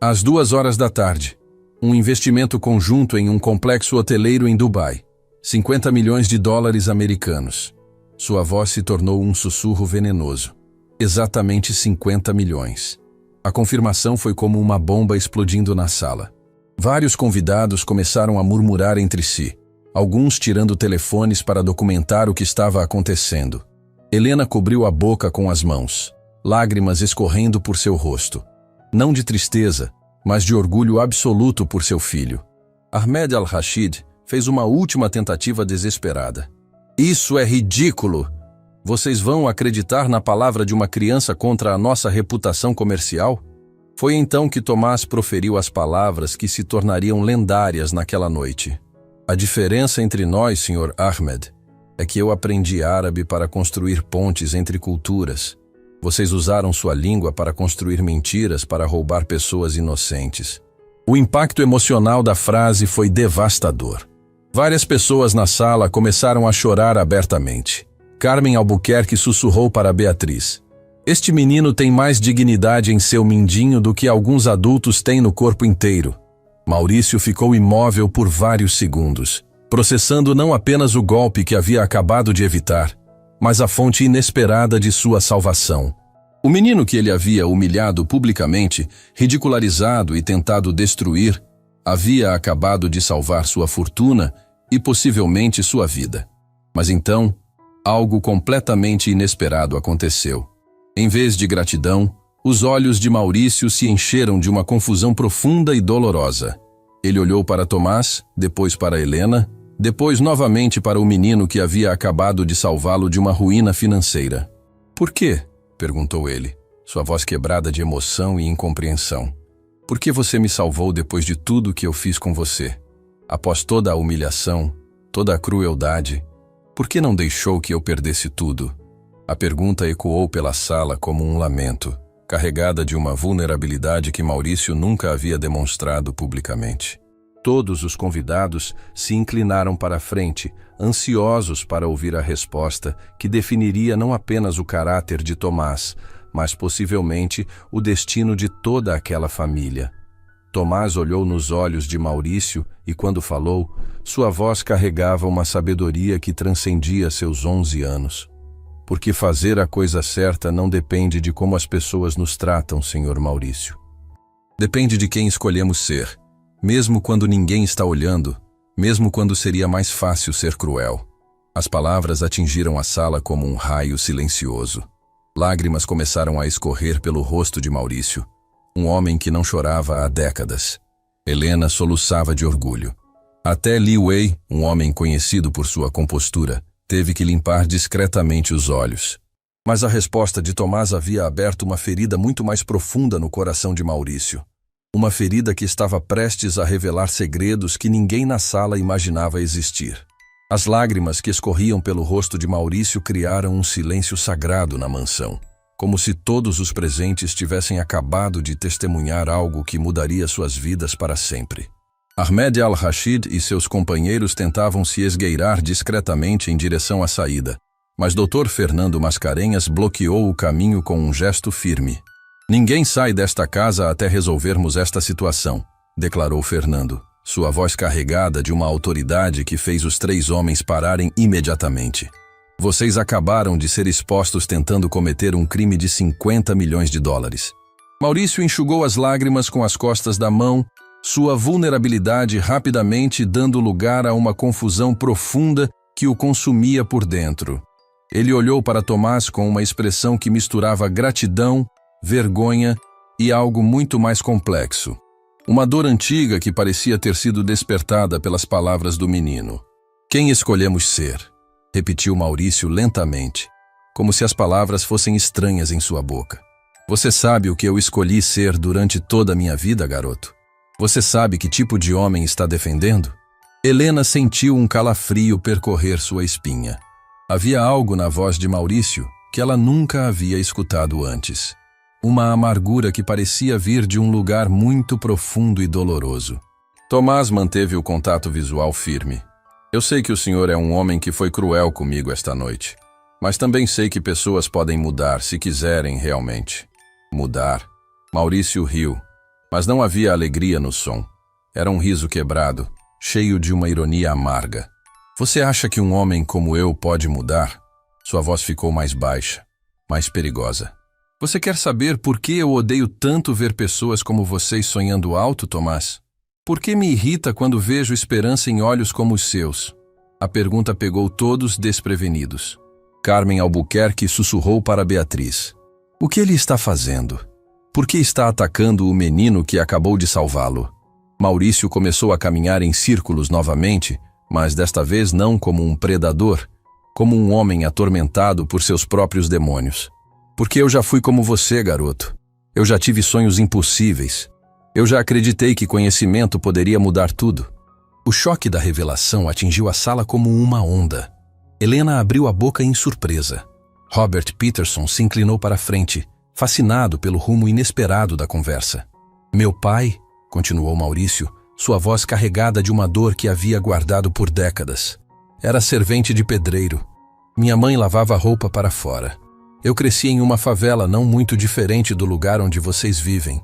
Às 2h, um investimento conjunto em um complexo hoteleiro em Dubai. 50 milhões de dólares americanos. Sua voz se tornou um sussurro venenoso. Exatamente 50 milhões. A confirmação foi como uma bomba explodindo na sala. Vários convidados começaram a murmurar entre si, alguns tirando telefones para documentar o que estava acontecendo. Helena cobriu a boca com as mãos, lágrimas escorrendo por seu rosto. Não de tristeza, mas de orgulho absoluto por seu filho. Ahmed al-Rashid fez uma última tentativa desesperada. Isso é ridículo! Vocês vão acreditar na palavra de uma criança contra a nossa reputação comercial? Foi então que Tomás proferiu as palavras que se tornariam lendárias naquela noite. A diferença entre nós, Sr. Ahmed, é que eu aprendi árabe para construir pontes entre culturas. Vocês usaram sua língua para construir mentiras para roubar pessoas inocentes. O impacto emocional da frase foi devastador. Várias pessoas na sala começaram a chorar abertamente. Carmen Albuquerque sussurrou para Beatriz. Este menino tem mais dignidade em seu mindinho do que alguns adultos têm no corpo inteiro. Maurício ficou imóvel por vários segundos, processando não apenas o golpe que havia acabado de evitar, mas a fonte inesperada de sua salvação. O menino que ele havia humilhado publicamente, ridicularizado e tentado destruir, havia acabado de salvar sua fortuna e possivelmente sua vida. Mas então, algo completamente inesperado aconteceu. Em vez de gratidão, os olhos de Maurício se encheram de uma confusão profunda e dolorosa. Ele olhou para Tomás, depois para Helena, depois novamente para o menino que havia acabado de salvá-lo de uma ruína financeira. Por quê? Perguntou ele, sua voz quebrada de emoção e incompreensão. Por que você me salvou depois de tudo que eu fiz com você? Após toda a humilhação, toda a crueldade, por que não deixou que eu perdesse tudo? A pergunta ecoou pela sala como um lamento, carregada de uma vulnerabilidade que Maurício nunca havia demonstrado publicamente. Todos os convidados se inclinaram para a frente, ansiosos para ouvir a resposta que definiria não apenas o caráter de Tomás, mas possivelmente o destino de toda aquela família. Tomás olhou nos olhos de Maurício e, quando falou, sua voz carregava uma sabedoria que transcendia seus 11 anos. Porque fazer a coisa certa não depende de como as pessoas nos tratam, Sr. Maurício. Depende de quem escolhemos ser, mesmo quando ninguém está olhando, mesmo quando seria mais fácil ser cruel. As palavras atingiram a sala como um raio silencioso. Lágrimas começaram a escorrer pelo rosto de Maurício, um homem que não chorava há décadas. Helena soluçava de orgulho. Até Li Wei, um homem conhecido por sua compostura, teve que limpar discretamente os olhos. Mas a resposta de Tomás havia aberto uma ferida muito mais profunda no coração de Maurício. Uma ferida que estava prestes a revelar segredos que ninguém na sala imaginava existir. As lágrimas que escorriam pelo rosto de Maurício criaram um silêncio sagrado na mansão, como se todos os presentes tivessem acabado de testemunhar algo que mudaria suas vidas para sempre. Ahmed al-Rashid e seus companheiros tentavam se esgueirar discretamente em direção à saída, mas Dr. Fernando Mascarenhas bloqueou o caminho com um gesto firme. "Ninguém sai desta casa até resolvermos esta situação", declarou Fernando, sua voz carregada de uma autoridade que fez os 3 homens pararem imediatamente. "Vocês acabaram de ser expostos tentando cometer um crime de 50 milhões de dólares. Maurício enxugou as lágrimas com as costas da mão, sua vulnerabilidade rapidamente dando lugar a uma confusão profunda que o consumia por dentro. Ele olhou para Tomás com uma expressão que misturava gratidão, vergonha e algo muito mais complexo. Uma dor antiga que parecia ter sido despertada pelas palavras do menino. "Quem escolhemos ser?", repetiu Maurício lentamente, como se as palavras fossem estranhas em sua boca. "Você sabe o que eu escolhi ser durante toda a minha vida, garoto? Você sabe que tipo de homem está defendendo?" Helena sentiu um calafrio percorrer sua espinha. Havia algo na voz de Maurício que ela nunca havia escutado antes. Uma amargura que parecia vir de um lugar muito profundo e doloroso. Tomás manteve o contato visual firme. "Eu sei que o senhor é um homem que foi cruel comigo esta noite, mas também sei que pessoas podem mudar se quiserem realmente." Mudar. Maurício riu, mas não havia alegria no som. Era um riso quebrado, cheio de uma ironia amarga. "Você acha que um homem como eu pode mudar?" Sua voz ficou mais baixa, mais perigosa. "Você quer saber por que eu odeio tanto ver pessoas como vocês sonhando alto, Tomás? Por que me irrita quando vejo esperança em olhos como os seus?" A pergunta pegou todos desprevenidos. Carmen Albuquerque sussurrou para Beatriz. "O que ele está fazendo? Por que está atacando o menino que acabou de salvá-lo?" Maurício começou a caminhar em círculos novamente, mas desta vez não como um predador, como um homem atormentado por seus próprios demônios. "Porque eu já fui como você, garoto. Eu já tive sonhos impossíveis. Eu já acreditei que conhecimento poderia mudar tudo." O choque da revelação atingiu a sala como uma onda. Helena abriu a boca em surpresa. Robert Peterson se inclinou para a frente, fascinado pelo rumo inesperado da conversa. "Meu pai", continuou Maurício, sua voz carregada de uma dor que havia guardado por décadas, "era servente de pedreiro. Minha mãe lavava roupa para fora. Eu cresci em uma favela não muito diferente do lugar onde vocês vivem."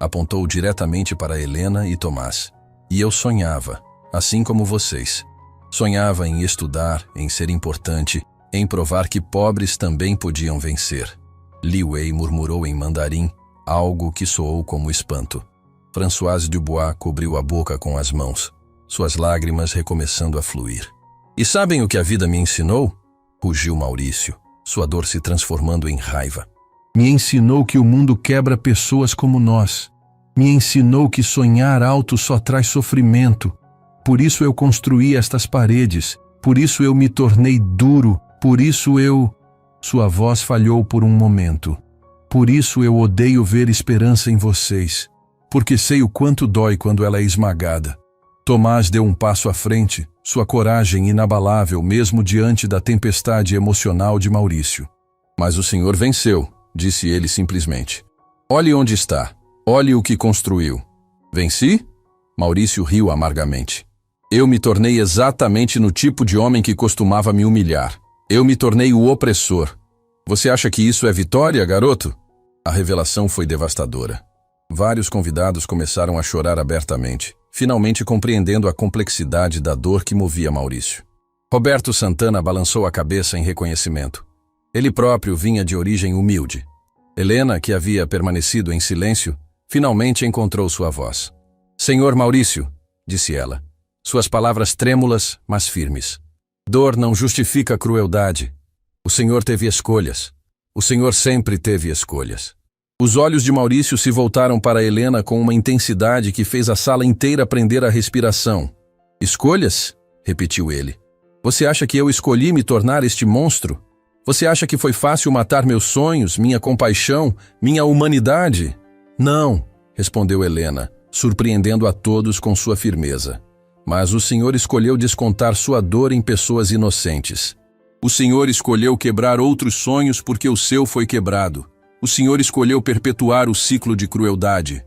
Apontou diretamente para Helena e Tomás. "E eu sonhava, assim como vocês. Sonhava em estudar, em ser importante, em provar que pobres também podiam vencer." Li Wei murmurou em mandarim, algo que soou como espanto. Françoise Dubois cobriu a boca com as mãos, suas lágrimas recomeçando a fluir. "E sabem o que a vida me ensinou?" rugiu Maurício, sua dor se transformando em raiva. "Me ensinou que o mundo quebra pessoas como nós. Me ensinou que sonhar alto só traz sofrimento. Por isso eu construí estas paredes. Por isso eu me tornei duro. Por isso eu..." Sua voz falhou por um momento. "Por isso eu odeio ver esperança em vocês. Porque sei o quanto dói quando ela é esmagada." Tomás deu um passo à frente, sua coragem inabalável mesmo diante da tempestade emocional de Maurício. "Mas o senhor venceu", disse ele simplesmente. "Olhe onde está. Olhe o que construiu." "Venci?" Maurício riu amargamente. "Eu me tornei exatamente no tipo de homem que costumava me humilhar. Eu me tornei o opressor. Você acha que isso é vitória, garoto?" A revelação foi devastadora. Vários convidados começaram a chorar abertamente, finalmente compreendendo a complexidade da dor que movia Maurício. Roberto Santana balançou a cabeça em reconhecimento. Ele próprio vinha de origem humilde. Helena, que havia permanecido em silêncio, finalmente encontrou sua voz. Senhor Maurício, disse ela, suas palavras trêmulas, mas firmes. Dor não justifica crueldade. O senhor teve escolhas. O senhor sempre teve escolhas. Os olhos de Maurício se voltaram para Helena com uma intensidade que fez a sala inteira prender a respiração. Escolhas? Repetiu ele. Você acha que eu escolhi me tornar este monstro? Você acha que foi fácil matar meus sonhos, minha compaixão, minha humanidade? Não, respondeu Helena, surpreendendo a todos com sua firmeza. Mas o senhor escolheu descontar sua dor em pessoas inocentes. O senhor escolheu quebrar outros sonhos porque o seu foi quebrado. O senhor escolheu perpetuar o ciclo de crueldade.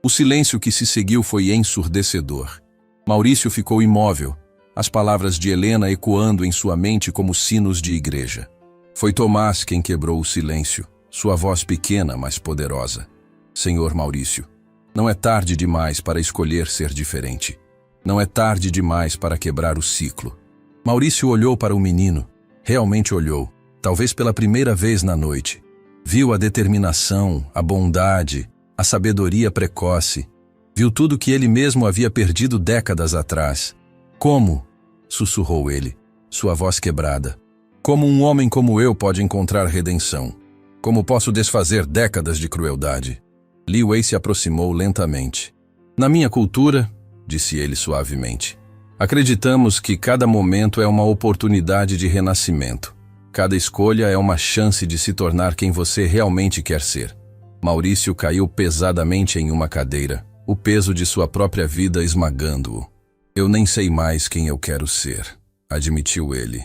O silêncio que se seguiu foi ensurdecedor. Maurício ficou imóvel, as palavras de Helena ecoando em sua mente como sinos de igreja. Foi Tomás quem quebrou o silêncio, sua voz pequena, mas poderosa. Senhor Maurício, não é tarde demais para escolher ser diferente. Não é tarde demais para quebrar o ciclo. Maurício olhou para o menino, realmente olhou, talvez pela primeira vez na noite. Viu a determinação, a bondade, a sabedoria precoce. Viu tudo que ele mesmo havia perdido décadas atrás. Como? Sussurrou ele, sua voz quebrada. Como um homem como eu pode encontrar redenção? Como posso desfazer décadas de crueldade? Li Wei se aproximou lentamente. Na minha cultura, disse ele suavemente, acreditamos que cada momento é uma oportunidade de renascimento. Cada escolha é uma chance de se tornar quem você realmente quer ser. Maurício caiu pesadamente em uma cadeira, o peso de sua própria vida esmagando-o. Eu nem sei mais quem eu quero ser, admitiu ele.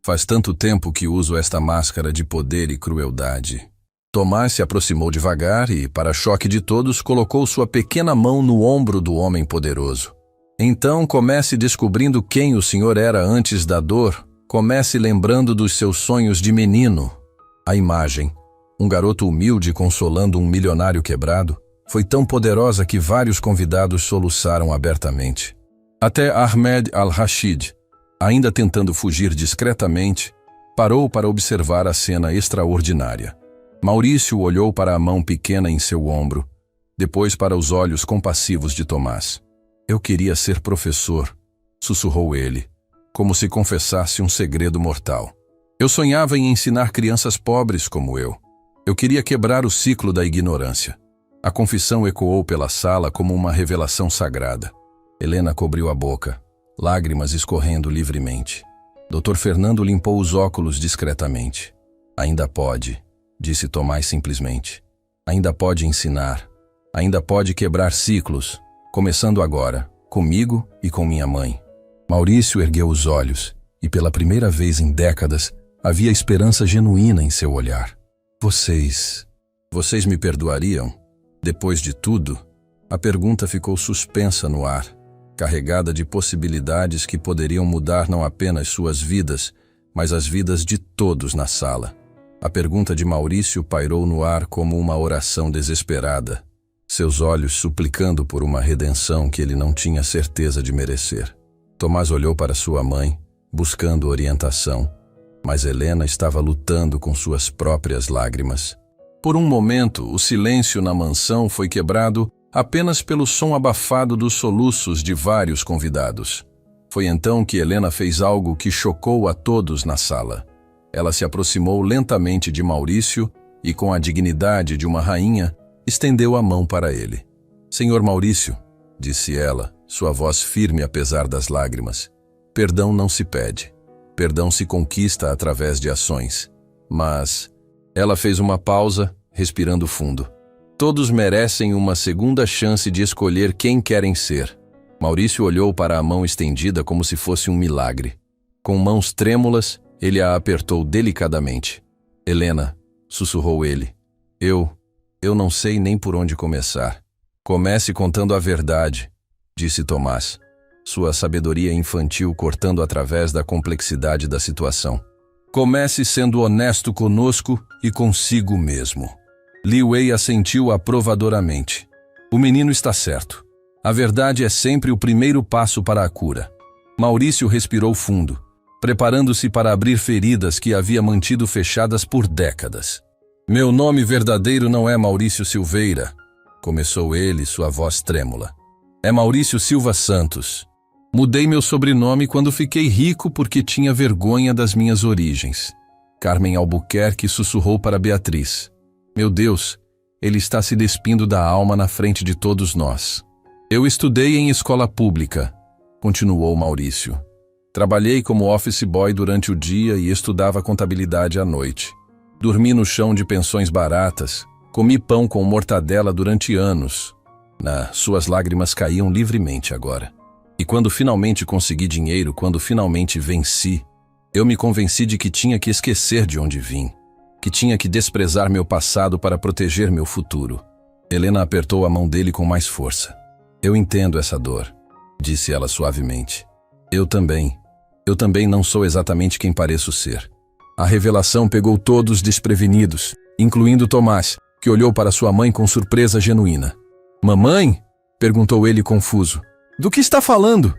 Faz tanto tempo que uso esta máscara de poder e crueldade. Tomás se aproximou devagar e, para choque de todos, colocou sua pequena mão no ombro do homem poderoso. Então comece descobrindo quem o senhor era antes da dor. Comece lembrando dos seus sonhos de menino. A imagem, um garoto humilde consolando um milionário quebrado, foi tão poderosa que vários convidados soluçaram abertamente. Até Ahmed al-Rashid, ainda tentando fugir discretamente, parou para observar a cena extraordinária. Maurício olhou para a mão pequena em seu ombro, depois para os olhos compassivos de Tomás. Eu queria ser professor, sussurrou ele, como se confessasse um segredo mortal. Eu sonhava em ensinar crianças pobres como eu. Eu queria quebrar o ciclo da ignorância. A confissão ecoou pela sala como uma revelação sagrada. Helena cobriu a boca, lágrimas escorrendo livremente. Dr. Fernando limpou os óculos discretamente. Ainda pode, disse Tomás simplesmente. Ainda pode ensinar. Ainda pode quebrar ciclos, começando agora, comigo e com minha mãe. Maurício ergueu os olhos, e pela primeira vez em décadas, havia esperança genuína em seu olhar. Vocês me perdoariam? Depois de tudo? A pergunta ficou suspensa no ar, carregada de possibilidades que poderiam mudar não apenas suas vidas, mas as vidas de todos na sala. A pergunta de Maurício pairou no ar como uma oração desesperada, seus olhos suplicando por uma redenção que ele não tinha certeza de merecer. Tomás olhou para sua mãe, buscando orientação, mas Helena estava lutando com suas próprias lágrimas. Por um momento, o silêncio na mansão foi quebrado apenas pelo som abafado dos soluços de vários convidados. Foi então que Helena fez algo que chocou a todos na sala. Ela se aproximou lentamente de Maurício e, com a dignidade de uma rainha, estendeu a mão para ele. Senhor Maurício, disse ela, sua voz firme apesar das lágrimas. Perdão não se pede. Perdão se conquista através de ações. Mas ela fez uma pausa, respirando fundo. Todos merecem uma segunda chance de escolher quem querem ser. Maurício olhou para a mão estendida como se fosse um milagre. Com mãos trêmulas, ele a apertou delicadamente. Helena, sussurrou ele. Eu não sei nem por onde começar. Comece contando a verdade, disse Tomás, sua sabedoria infantil cortando através da complexidade da situação. Comece sendo honesto conosco e consigo mesmo. Li Wei assentiu aprovadoramente. O menino está certo. A verdade é sempre o primeiro passo para a cura. Maurício respirou fundo, preparando-se para abrir feridas que havia mantido fechadas por décadas. Meu nome verdadeiro não é Maurício Silveira, começou ele, sua voz trêmula. É Maurício Silva Santos. Mudei meu sobrenome quando fiquei rico porque tinha vergonha das minhas origens. Carmen Albuquerque sussurrou para Beatriz. Meu Deus, ele está se despindo da alma na frente de todos nós. Eu estudei em escola pública, continuou Maurício. Trabalhei como office boy durante o dia e estudava contabilidade à noite. Dormi no chão de pensões baratas, comi pão com mortadela durante anos. Suas lágrimas caíam livremente agora. E quando finalmente consegui dinheiro, quando finalmente venci, eu me convenci de que tinha que esquecer de onde vim, que tinha que desprezar meu passado para proteger meu futuro. Helena apertou a mão dele com mais força. Eu entendo essa dor, disse ela suavemente. Eu também não sou exatamente quem pareço ser. A revelação pegou todos desprevenidos, incluindo Tomás, que olhou para sua mãe com surpresa genuína. Mamãe? Perguntou ele confuso. Do que está falando?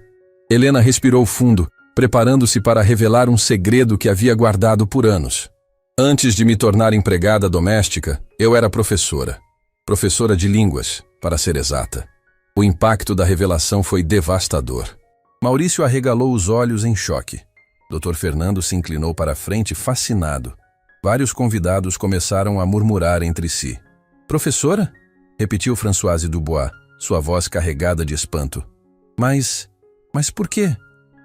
Helena respirou fundo, preparando-se para revelar um segredo que havia guardado por anos. Antes de me tornar empregada doméstica, eu era professora. Professora de línguas, para ser exata. O impacto da revelação foi devastador. Maurício arregalou os olhos em choque. Dr. Fernando se inclinou para a frente fascinado. Vários convidados começaram a murmurar entre si. Professora? Repetiu Françoise Dubois, sua voz carregada de espanto. Mas por quê?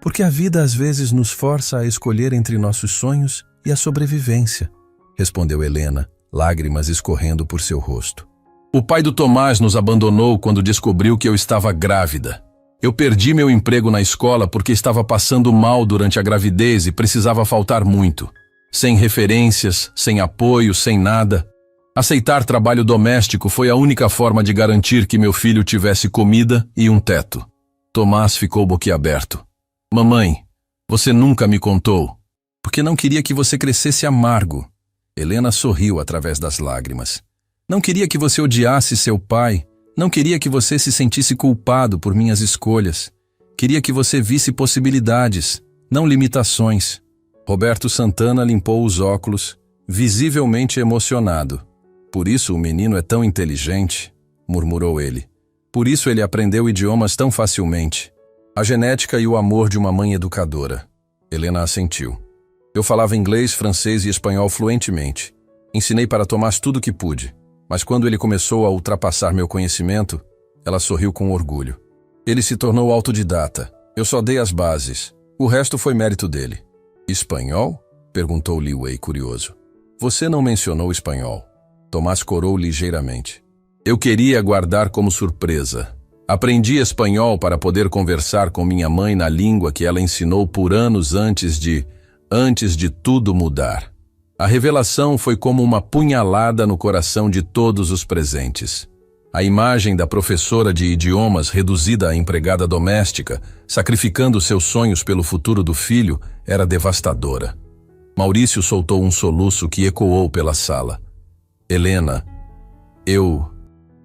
Porque a vida às vezes nos força a escolher entre nossos sonhos e a sobrevivência, respondeu Helena, lágrimas escorrendo por seu rosto. O pai do Tomás nos abandonou quando descobriu que eu estava grávida. Eu perdi meu emprego na escola porque estava passando mal durante a gravidez e precisava faltar muito. Sem referências, sem apoio, sem nada. Aceitar trabalho doméstico foi a única forma de garantir que meu filho tivesse comida e um teto. Tomás ficou boquiaberto. Mamãe, você nunca me contou, porque não queria que você crescesse amargo. Helena sorriu através das lágrimas. Não queria que você odiasse seu pai. Não queria que você se sentisse culpado por minhas escolhas. Queria que você visse possibilidades, não limitações. Roberto Santana limpou os óculos, visivelmente emocionado. Por isso o menino é tão inteligente, murmurou ele. Por isso ele aprendeu idiomas tão facilmente. A genética e o amor de uma mãe educadora. Helena assentiu. Eu falava inglês, francês e espanhol fluentemente. Ensinei para Tomás tudo o que pude. Mas quando ele começou a ultrapassar meu conhecimento, ela sorriu com orgulho. Ele se tornou autodidata. Eu só dei as bases. O resto foi mérito dele. Espanhol? Perguntou Li Wei, curioso. Você não mencionou espanhol. Tomás corou ligeiramente. Eu queria guardar como surpresa. Aprendi espanhol para poder conversar com minha mãe na língua que ela ensinou por anos antes de tudo mudar. A revelação foi como uma punhalada no coração de todos os presentes. A imagem da professora de idiomas reduzida a empregada doméstica, sacrificando seus sonhos pelo futuro do filho, era devastadora. Maurício soltou um soluço que ecoou pela sala. Helena,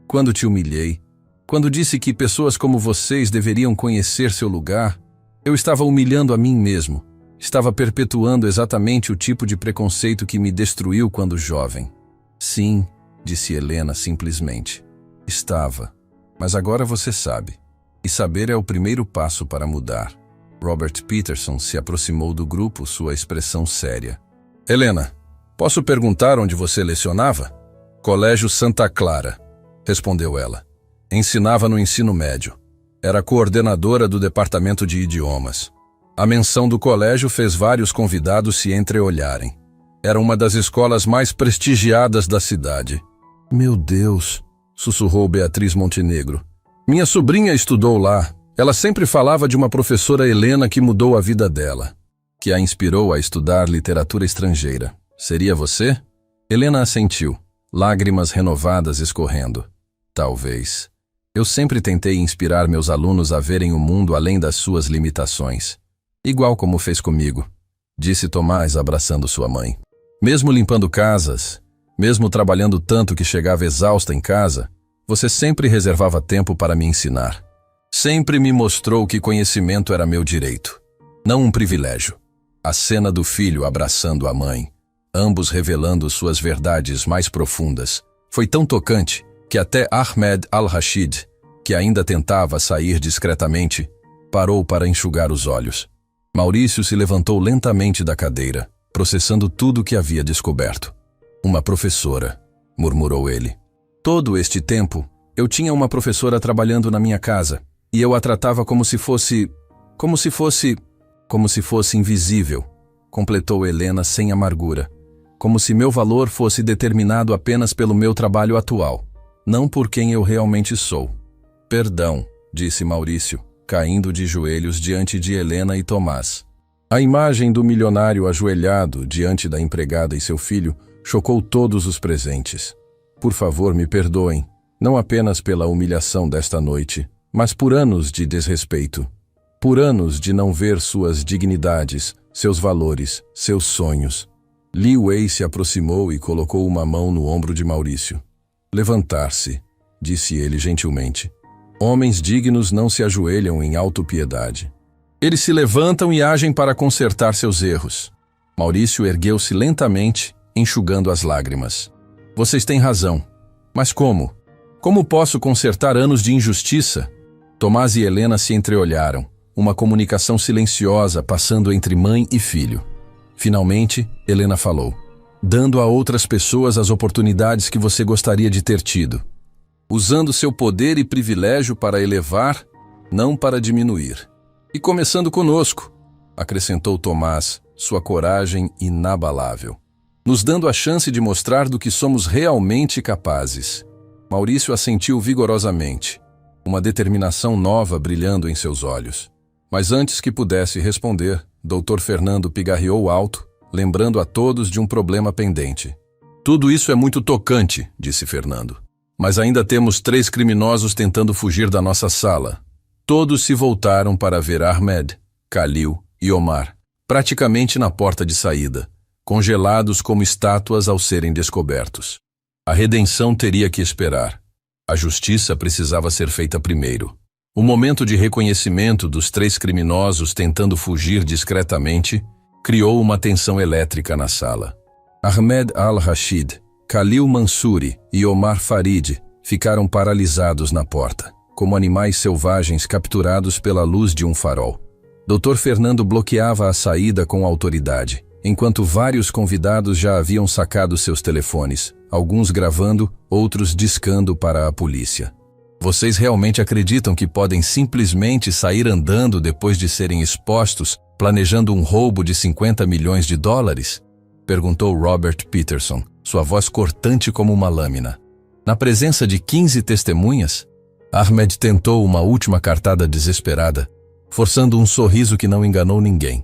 quando te humilhei, quando disse que pessoas como vocês deveriam conhecer seu lugar, eu estava humilhando a mim mesmo. Estava perpetuando exatamente o tipo de preconceito que me destruiu quando jovem. Sim, disse Helena simplesmente. Estava. Mas agora você sabe. E saber é o primeiro passo para mudar. Robert Peterson se aproximou do grupo, sua expressão séria. Helena, posso perguntar onde você lecionava? Colégio Santa Clara, respondeu ela. Ensinava no ensino médio. Era coordenadora do departamento de idiomas. A menção do colégio fez vários convidados se entreolharem. Era uma das escolas mais prestigiadas da cidade. Meu Deus, sussurrou Beatriz Montenegro. Minha sobrinha estudou lá. Ela sempre falava de uma professora Helena que mudou a vida dela, que a inspirou a estudar literatura estrangeira. Seria você? Helena assentiu, lágrimas renovadas escorrendo. Talvez. Eu sempre tentei inspirar meus alunos a verem o mundo além das suas limitações. Igual como fez comigo, disse Tomás abraçando sua mãe. Mesmo limpando casas, mesmo trabalhando tanto que chegava exausta em casa, Você sempre reservava tempo para me ensinar. Sempre me mostrou que conhecimento era meu direito, não um privilégio. A cena do filho abraçando a mãe, ambos revelando suas verdades mais profundas, foi tão tocante que até Ahmed al-Rashid, que ainda tentava sair discretamente, parou para enxugar os olhos. Maurício se levantou lentamente da cadeira, processando tudo o que havia descoberto. Uma professora, murmurou ele. Todo este tempo, eu tinha uma professora trabalhando na minha casa, e eu a tratava como se fosse invisível, completou Helena sem amargura. Como se meu valor fosse determinado apenas pelo meu trabalho atual, não por quem eu realmente sou. Perdão, disse Maurício, caindo de joelhos diante de Helena e Tomás. A imagem do milionário ajoelhado diante da empregada e seu filho chocou todos os presentes. Por favor, me perdoem, não apenas pela humilhação desta noite, mas por anos de desrespeito. Por anos de não ver suas dignidades, seus valores, seus sonhos. Li Wei se aproximou e colocou uma mão no ombro de Maurício. Levantar-se, disse ele gentilmente. Homens dignos não se ajoelham em autopiedade. Eles se levantam e agem para consertar seus erros. Maurício ergueu-se lentamente, enxugando as lágrimas. Vocês têm razão. Mas como? Como posso consertar anos de injustiça? Tomás e Helena se entreolharam, uma comunicação silenciosa passando entre mãe e filho. Finalmente, Helena falou, dando a outras pessoas as oportunidades que você gostaria de ter tido. Usando seu poder e privilégio para elevar, não para diminuir. E começando conosco, acrescentou Tomás, sua coragem inabalável. Nos dando a chance de mostrar do que somos realmente capazes. Maurício assentiu vigorosamente, uma determinação nova brilhando em seus olhos. Mas antes que pudesse responder, Dr. Fernando pigarreou alto, lembrando a todos de um problema pendente. Tudo isso é muito tocante, disse Fernando. Mas ainda temos 3 criminosos tentando fugir da nossa sala. Todos se voltaram para ver Ahmed, Khalil e Omar, praticamente na porta de saída, congelados como estátuas ao serem descobertos. A redenção teria que esperar. A justiça precisava ser feita primeiro. O momento de reconhecimento dos 3 criminosos tentando fugir discretamente criou uma tensão elétrica na sala. Ahmed al-Rashid, Khalil Mansouri e Omar Farid ficaram paralisados na porta, como animais selvagens capturados pela luz de um farol. Dr. Fernando bloqueava a saída com autoridade, enquanto vários convidados já haviam sacado seus telefones, alguns gravando, outros discando para a polícia. Vocês realmente acreditam que podem simplesmente sair andando depois de serem expostos, planejando um roubo de 50 milhões de dólares? Perguntou Robert Peterson, sua voz cortante como uma lâmina. Na presença de 15 testemunhas, Ahmed tentou uma última cartada desesperada, forçando um sorriso que não enganou ninguém.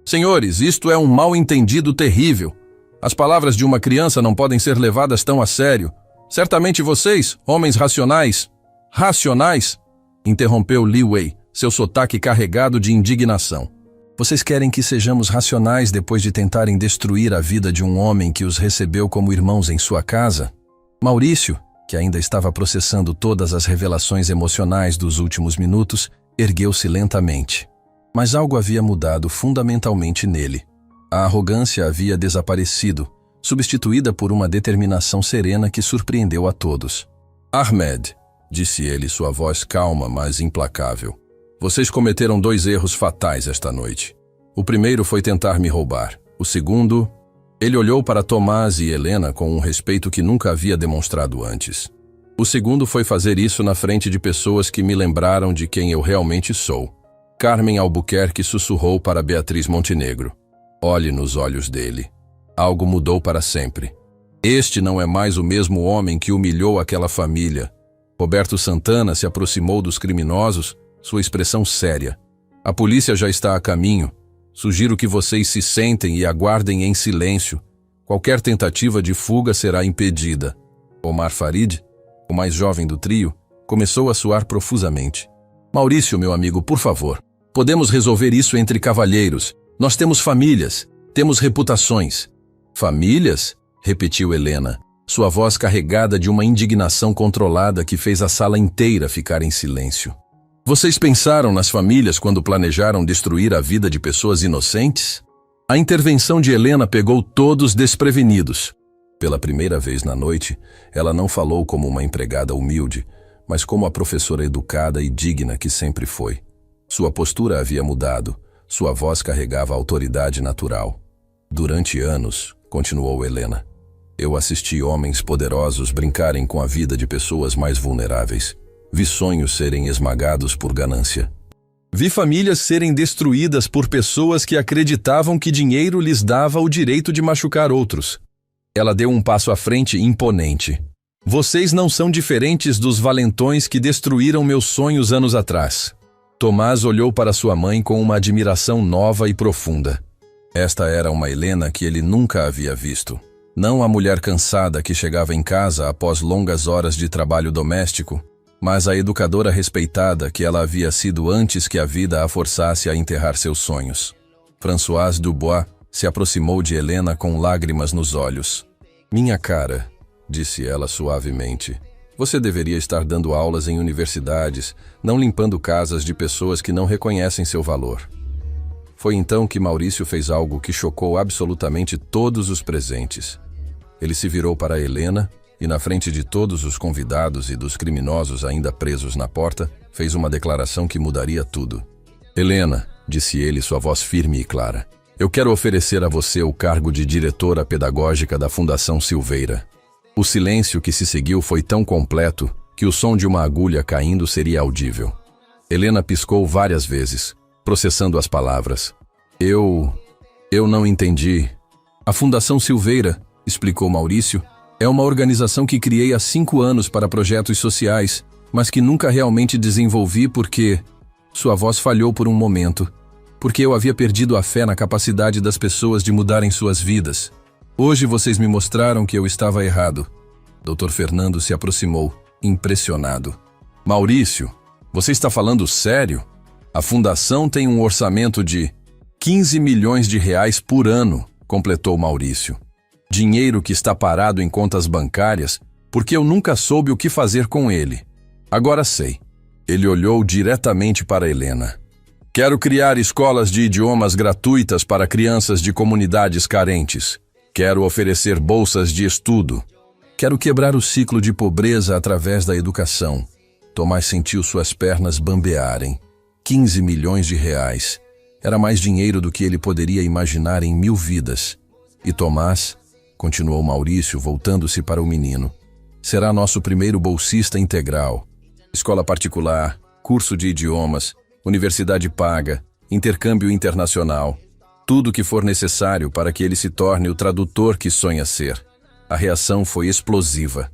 Senhores, isto é um mal-entendido terrível. As palavras de uma criança não podem ser levadas tão a sério. Certamente vocês, homens racionais... Racionais? Interrompeu Li Wei, seu sotaque carregado de indignação. Vocês querem que sejamos racionais depois de tentarem destruir a vida de um homem que os recebeu como irmãos em sua casa? Maurício, que ainda estava processando todas as revelações emocionais dos últimos minutos, ergueu-se lentamente. Mas algo havia mudado fundamentalmente nele. A arrogância havia desaparecido, substituída por uma determinação serena que surpreendeu a todos. Ahmed, disse ele, sua voz calma, mas implacável. Vocês cometeram 2 erros fatais esta noite. O primeiro foi tentar me roubar. O segundo... Ele olhou para Tomás e Helena com um respeito que nunca havia demonstrado antes. O segundo foi fazer isso na frente de pessoas que me lembraram de quem eu realmente sou. Carmen Albuquerque sussurrou para Beatriz Montenegro. Olhe nos olhos dele. Algo mudou para sempre. Este não é mais o mesmo homem que humilhou aquela família. Roberto Santana se aproximou dos criminosos, sua expressão séria. A polícia já está a caminho. Sugiro que vocês se sentem e aguardem em silêncio. Qualquer tentativa de fuga será impedida. Omar Farid, o mais jovem do trio, começou a suar profusamente. Maurício, meu amigo, por favor. Podemos resolver isso entre cavalheiros. Nós temos famílias, temos reputações. Famílias? Repetiu Helena, sua voz carregada de uma indignação controlada que fez a sala inteira ficar em silêncio. Vocês pensaram nas famílias quando planejaram destruir a vida de pessoas inocentes? A intervenção de Helena pegou todos desprevenidos. Pela primeira vez na noite, ela não falou como uma empregada humilde, mas como a professora educada e digna que sempre foi. Sua postura havia mudado, sua voz carregava autoridade natural. Durante anos, continuou Helena, eu assisti homens poderosos brincarem com a vida de pessoas mais vulneráveis. Vi sonhos serem esmagados por ganância. Vi famílias serem destruídas por pessoas que acreditavam que dinheiro lhes dava o direito de machucar outros. Ela deu um passo à frente imponente. Vocês não são diferentes dos valentões que destruíram meus sonhos anos atrás. Tomás olhou para sua mãe com uma admiração nova e profunda. Esta era uma Helena que ele nunca havia visto. Não a mulher cansada que chegava em casa após longas horas de trabalho doméstico, mas a educadora respeitada que ela havia sido antes que a vida a forçasse a enterrar seus sonhos. Françoise Dubois se aproximou de Helena com lágrimas nos olhos. Minha cara, disse ela suavemente, você deveria estar dando aulas em universidades, não limpando casas de pessoas que não reconhecem seu valor. Foi então que Maurício fez algo que chocou absolutamente todos os presentes. Ele se virou para Helena e, na frente de todos os convidados e dos criminosos ainda presos na porta, fez uma declaração que mudaria tudo. Helena, disse ele, sua voz firme e clara, eu quero oferecer a você o cargo de diretora pedagógica da Fundação Silveira. O silêncio que se seguiu foi tão completo que o som de uma agulha caindo seria audível. Helena piscou várias vezes, processando as palavras. Eu não entendi. A Fundação Silveira, explicou Maurício, é uma organização que criei há 5 anos para projetos sociais, mas que nunca realmente desenvolvi porque... Sua voz falhou por um momento. Porque eu havia perdido a fé na capacidade das pessoas de mudarem suas vidas. Hoje vocês me mostraram que eu estava errado. Dr. Fernando se aproximou, impressionado. Maurício, você está falando sério? A fundação tem um orçamento de 15 milhões de reais por ano, completou Maurício. Dinheiro que está parado em contas bancárias porque eu nunca soube o que fazer com ele. Agora sei. Ele olhou diretamente para Helena. Quero criar escolas de idiomas gratuitas para crianças de comunidades carentes. Quero oferecer bolsas de estudo. Quero quebrar o ciclo de pobreza através da educação. Tomás sentiu suas pernas bambearem. 15 milhões de reais. Era mais dinheiro do que ele poderia imaginar em 1000 vidas. E Tomás, continuou Maurício, voltando-se para o menino, será nosso primeiro bolsista integral. Escola particular, curso de idiomas, universidade paga, intercâmbio internacional. Tudo o que for necessário para que ele se torne o tradutor que sonha ser. A reação foi explosiva.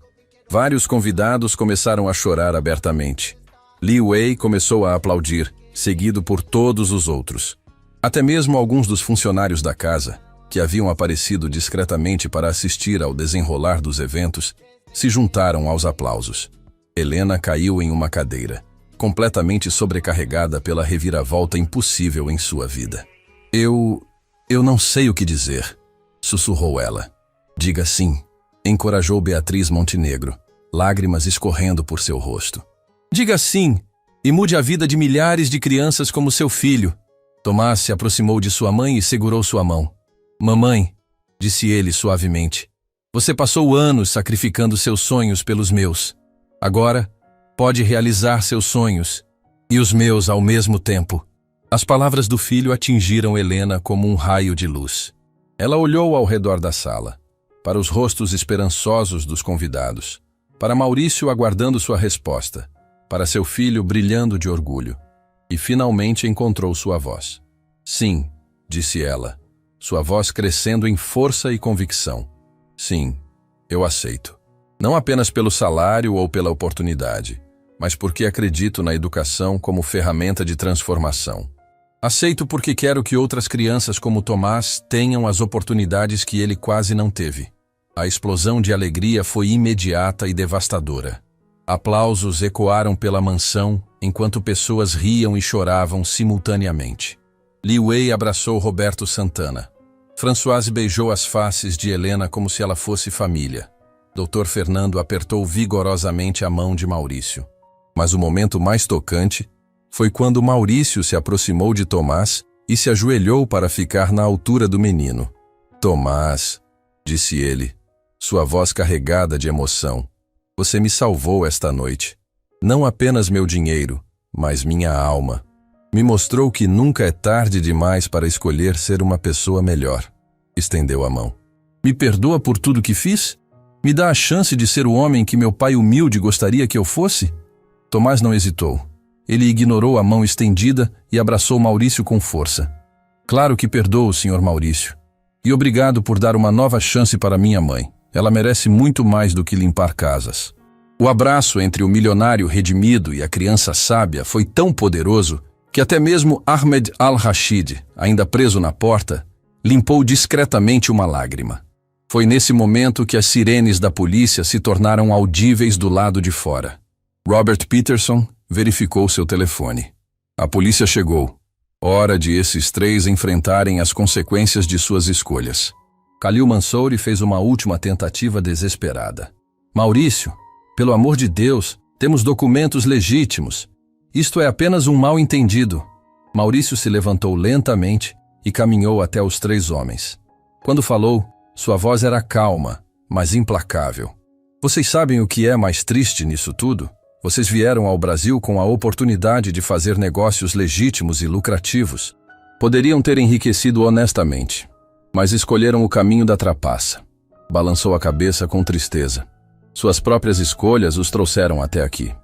Vários convidados começaram a chorar abertamente. Li Wei começou a aplaudir, seguido por todos os outros. Até mesmo alguns dos funcionários da casa, que haviam aparecido discretamente para assistir ao desenrolar dos eventos, se juntaram aos aplausos. Helena caiu em uma cadeira, completamente sobrecarregada pela reviravolta impossível em sua vida. Eu não sei o que dizer, sussurrou ela. Diga sim, encorajou Beatriz Montenegro, lágrimas escorrendo por seu rosto. Diga sim, e mude a vida de milhares de crianças como seu filho. Tomás se aproximou de sua mãe e segurou sua mão. Mamãe, disse ele suavemente, você passou anos sacrificando seus sonhos pelos meus. Agora, pode realizar seus sonhos, e os meus ao mesmo tempo. As palavras do filho atingiram Helena como um raio de luz. Ela olhou ao redor da sala, para os rostos esperançosos dos convidados, para Maurício aguardando sua resposta, para seu filho brilhando de orgulho, e finalmente encontrou sua voz. Sim, disse ela, sua voz crescendo em força e convicção. Sim, eu aceito. Não apenas pelo salário ou pela oportunidade, mas porque acredito na educação como ferramenta de transformação. Aceito porque quero que outras crianças como Tomás tenham as oportunidades que ele quase não teve. A explosão de alegria foi imediata e devastadora. Aplausos ecoaram pela mansão enquanto pessoas riam e choravam simultaneamente. Li Wei abraçou Roberto Santana. Françoise beijou as faces de Helena como se ela fosse família. Dr. Fernando apertou vigorosamente a mão de Maurício. Mas o momento mais tocante foi quando Maurício se aproximou de Tomás e se ajoelhou para ficar na altura do menino. Tomás, disse ele, sua voz carregada de emoção, você me salvou esta noite. Não apenas meu dinheiro, mas minha alma. Me mostrou que nunca é tarde demais para escolher ser uma pessoa melhor. Estendeu a mão. Me perdoa por tudo que fiz? Me dá a chance de ser o homem que meu pai humilde gostaria que eu fosse? Tomás não hesitou. Ele ignorou a mão estendida e abraçou Maurício com força. Claro que perdoo, Sr. Maurício. E obrigado por dar uma nova chance para minha mãe. Ela merece muito mais do que limpar casas. O abraço entre o milionário redimido e a criança sábia foi tão poderoso que até mesmo Ahmed al-Rashid, ainda preso na porta, limpou discretamente uma lágrima. Foi nesse momento que as sirenes da polícia se tornaram audíveis do lado de fora. Robert Peterson verificou seu telefone. A polícia chegou. Hora de esses três enfrentarem as consequências de suas escolhas. Khalil Mansouri fez uma última tentativa desesperada. Maurício, pelo amor de Deus, temos documentos legítimos. Isto é apenas um mal-entendido. Maurício se levantou lentamente e caminhou até os três homens. Quando falou, sua voz era calma, mas implacável. Vocês sabem o que é mais triste nisso tudo? Vocês vieram ao Brasil com a oportunidade de fazer negócios legítimos e lucrativos. Poderiam ter enriquecido honestamente, mas escolheram o caminho da trapaça. Balançou a cabeça com tristeza. Suas próprias escolhas os trouxeram até aqui.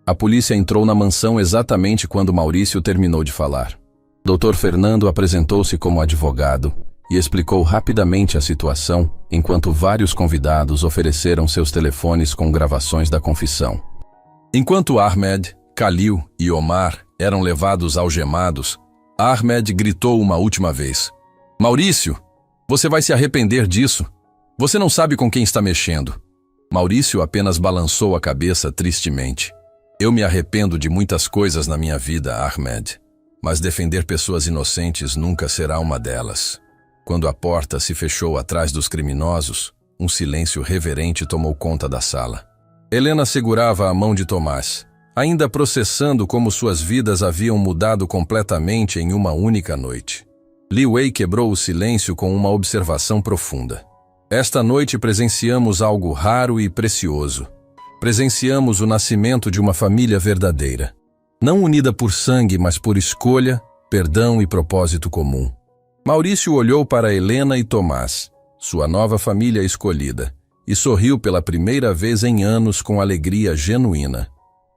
A polícia entrou na mansão exatamente quando Maurício terminou de falar. Dr. Fernando apresentou-se como advogado e explicou rapidamente a situação, enquanto vários convidados ofereceram seus telefones com gravações da confissão. Enquanto Ahmed, Khalil e Omar eram levados algemados, Ahmed gritou uma última vez. Maurício, você vai se arrepender disso. Você não sabe com quem está mexendo. Maurício apenas balançou a cabeça tristemente. Eu me arrependo de muitas coisas na minha vida, Ahmed, mas defender pessoas inocentes nunca será uma delas. Quando a porta se fechou atrás dos criminosos, um silêncio reverente tomou conta da sala. Helena segurava a mão de Tomás, ainda processando como suas vidas haviam mudado completamente em uma única noite. Li Wei quebrou o silêncio com uma observação profunda. Esta noite presenciamos algo raro e precioso. Presenciamos o nascimento de uma família verdadeira. Não unida por sangue, mas por escolha, perdão e propósito comum. Maurício olhou para Helena e Tomás, sua nova família escolhida, e sorriu pela primeira vez em anos com alegria genuína.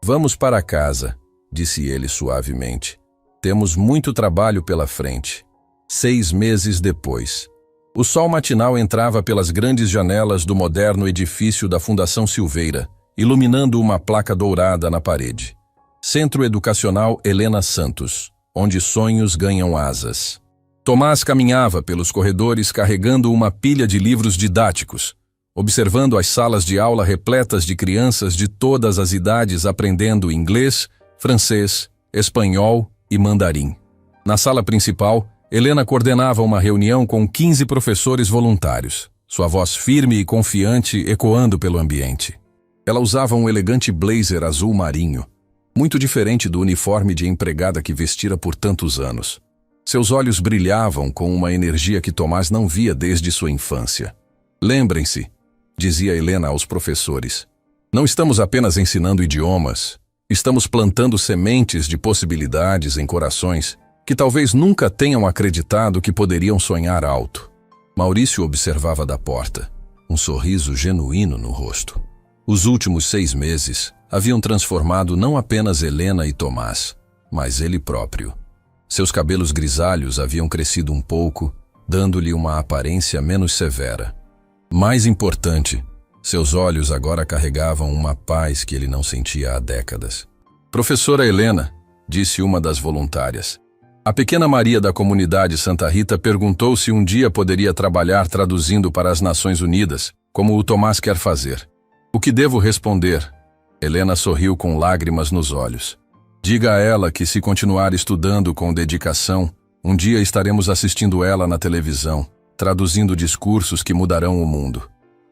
Vamos para casa, disse ele suavemente. Temos muito trabalho pela frente. 6 meses depois. O sol matinal entrava pelas grandes janelas do moderno edifício da Fundação Silveira, iluminando uma placa dourada na parede. Centro Educacional Helena Santos, onde sonhos ganham asas. Tomás caminhava pelos corredores carregando uma pilha de livros didáticos, observando as salas de aula repletas de crianças de todas as idades aprendendo inglês, francês, espanhol e mandarim. Na sala principal, Helena coordenava uma reunião com 15 professores voluntários, sua voz firme e confiante ecoando pelo ambiente. Ela usava um elegante blazer azul marinho, muito diferente do uniforme de empregada que vestira por tantos anos. Seus olhos brilhavam com uma energia que Tomás não via desde sua infância. Lembrem-se, dizia Helena aos professores, não estamos apenas ensinando idiomas, estamos plantando sementes de possibilidades em corações que talvez nunca tenham acreditado que poderiam sonhar alto. Maurício observava da porta, um sorriso genuíno no rosto. Os últimos 6 meses haviam transformado não apenas Helena e Tomás, mas ele próprio. Seus cabelos grisalhos haviam crescido um pouco, dando-lhe uma aparência menos severa. Mais importante, seus olhos agora carregavam uma paz que ele não sentia há décadas. Professora Helena, disse uma das voluntárias. A pequena Maria da comunidade Santa Rita perguntou se um dia poderia trabalhar traduzindo para as Nações Unidas, como o Tomás quer fazer. O que devo responder? Helena sorriu com lágrimas nos olhos. Diga a ela que se continuar estudando com dedicação, um dia estaremos assistindo ela na televisão, traduzindo discursos que mudarão o mundo.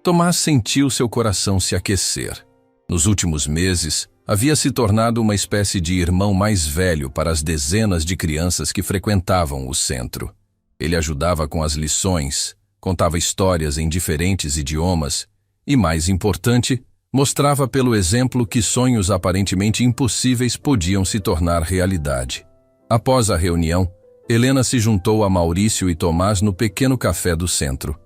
Tomás sentiu seu coração se aquecer. Nos últimos meses, havia se tornado uma espécie de irmão mais velho para as dezenas de crianças que frequentavam o centro. Ele ajudava com as lições, contava histórias em diferentes idiomas e, mais importante, mostrava pelo exemplo que sonhos aparentemente impossíveis podiam se tornar realidade. Após a reunião, Helena se juntou a Maurício e Tomás no pequeno café do centro.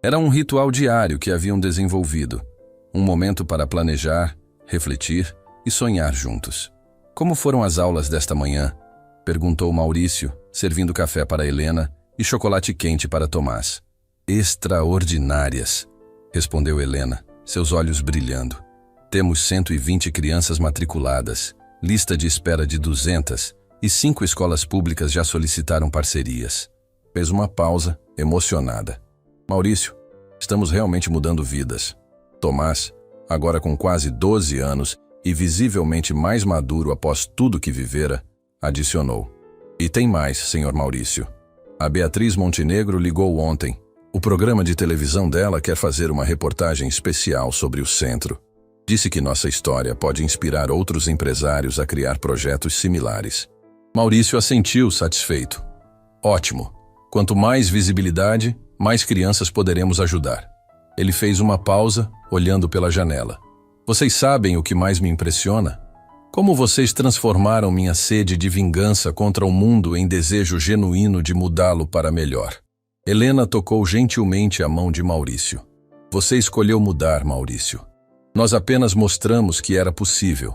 Era um ritual diário que haviam desenvolvido, um momento para planejar, refletir e sonhar juntos. Como foram as aulas desta manhã? Perguntou Maurício, servindo café para Helena e chocolate quente para Tomás. Extraordinárias, respondeu Helena, seus olhos brilhando. Temos 120 crianças matriculadas, lista de espera de 200 e 5 escolas públicas já solicitaram parcerias. Fez uma pausa, emocionada. Maurício, estamos realmente mudando vidas. Tomás, agora com quase 12 anos e visivelmente mais maduro após tudo que vivera, adicionou. E tem mais, senhor Maurício. A Beatriz Montenegro ligou ontem. O programa de televisão dela quer fazer uma reportagem especial sobre o centro. Disse que nossa história pode inspirar outros empresários a criar projetos similares. Maurício assentiu, satisfeito. Ótimo. Quanto mais visibilidade, mais crianças poderemos ajudar. Ele fez uma pausa, olhando pela janela. Vocês sabem o que mais me impressiona? Como vocês transformaram minha sede de vingança contra o mundo em desejo genuíno de mudá-lo para melhor. Helena tocou gentilmente a mão de Maurício. Você escolheu mudar, Maurício. Nós apenas mostramos que era possível.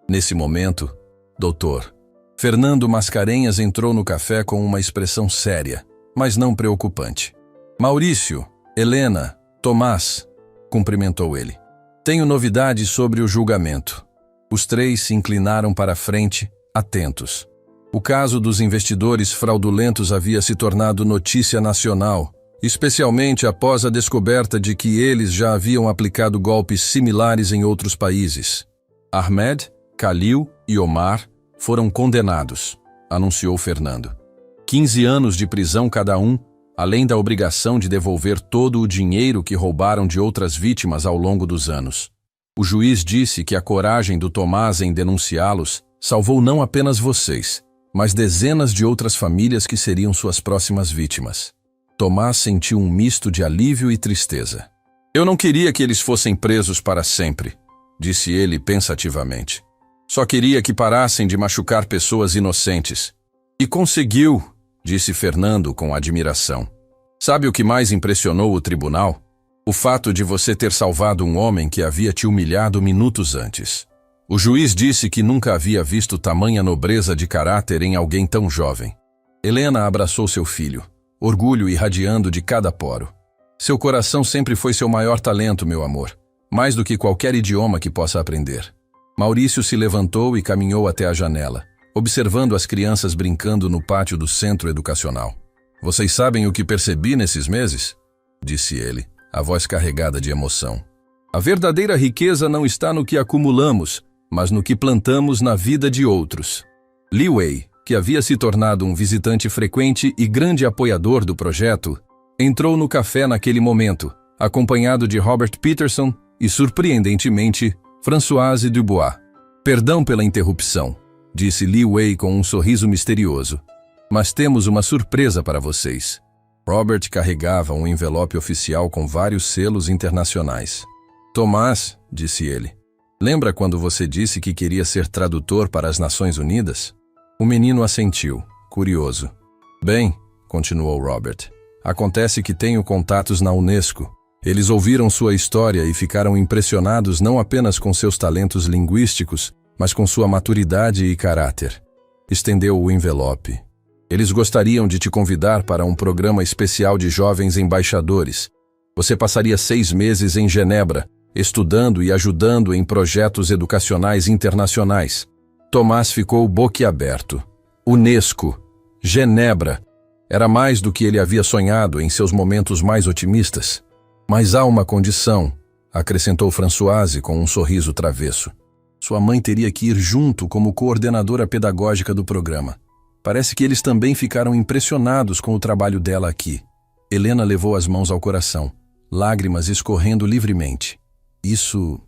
Nesse momento, doutor, Fernando Mascarenhas entrou no café com uma expressão séria, mas não preocupante. Maurício, Helena, Tomás, cumprimentou ele. Tenho novidades sobre o julgamento. Os três se inclinaram para a frente, atentos. O caso dos investidores fraudulentos havia se tornado notícia nacional, especialmente após a descoberta de que eles já haviam aplicado golpes similares em outros países. Ahmed, Khalil e Omar foram condenados, anunciou Fernando. 15 anos de prisão cada um, além da obrigação de devolver todo o dinheiro que roubaram de outras vítimas ao longo dos anos. O juiz disse que a coragem do Tomás em denunciá-los salvou não apenas vocês, mas dezenas de outras famílias que seriam suas próximas vítimas. Tomás sentiu um misto de alívio e tristeza. Eu não queria que eles fossem presos para sempre, disse ele pensativamente. Só queria que parassem de machucar pessoas inocentes. E conseguiu, disse Fernando com admiração. Sabe o que mais impressionou o tribunal? O fato de você ter salvado um homem que havia te humilhado minutos antes. O juiz disse que nunca havia visto tamanha nobreza de caráter em alguém tão jovem. Helena abraçou seu filho, orgulho irradiando de cada poro. Seu coração sempre foi seu maior talento, meu amor, mais do que qualquer idioma que possa aprender. Maurício se levantou e caminhou até a janela, observando as crianças brincando no pátio do centro educacional. Vocês sabem o que percebi nesses meses? Disse ele, a voz carregada de emoção. A verdadeira riqueza não está no que acumulamos, mas no que plantamos na vida de outros. Li Wei, que havia se tornado um visitante frequente e grande apoiador do projeto, entrou no café naquele momento, acompanhado de Robert Peterson e, surpreendentemente, Françoise Dubois. Perdão pela interrupção, disse Li Wei com um sorriso misterioso. Mas temos uma surpresa para vocês. Robert carregava um envelope oficial com vários selos internacionais. Tomás, disse ele, lembra quando você disse que queria ser tradutor para as Nações Unidas? O menino assentiu, curioso. Bem, continuou Robert, acontece que tenho contatos na Unesco. Eles ouviram sua história e ficaram impressionados não apenas com seus talentos linguísticos, mas com sua maturidade e caráter. Estendeu o envelope. Eles gostariam de te convidar para um programa especial de jovens embaixadores. Você passaria 6 meses em Genebra, estudando e ajudando em projetos educacionais internacionais. Tomás ficou boquiaberto. Unesco, Genebra, era mais do que ele havia sonhado em seus momentos mais otimistas. Mas há uma condição, acrescentou Françoise com um sorriso travesso. Sua mãe teria que ir junto como coordenadora pedagógica do programa. Parece que eles também ficaram impressionados com o trabalho dela aqui. Helena levou as mãos ao coração. lágrimas escorrendo livremente. Isso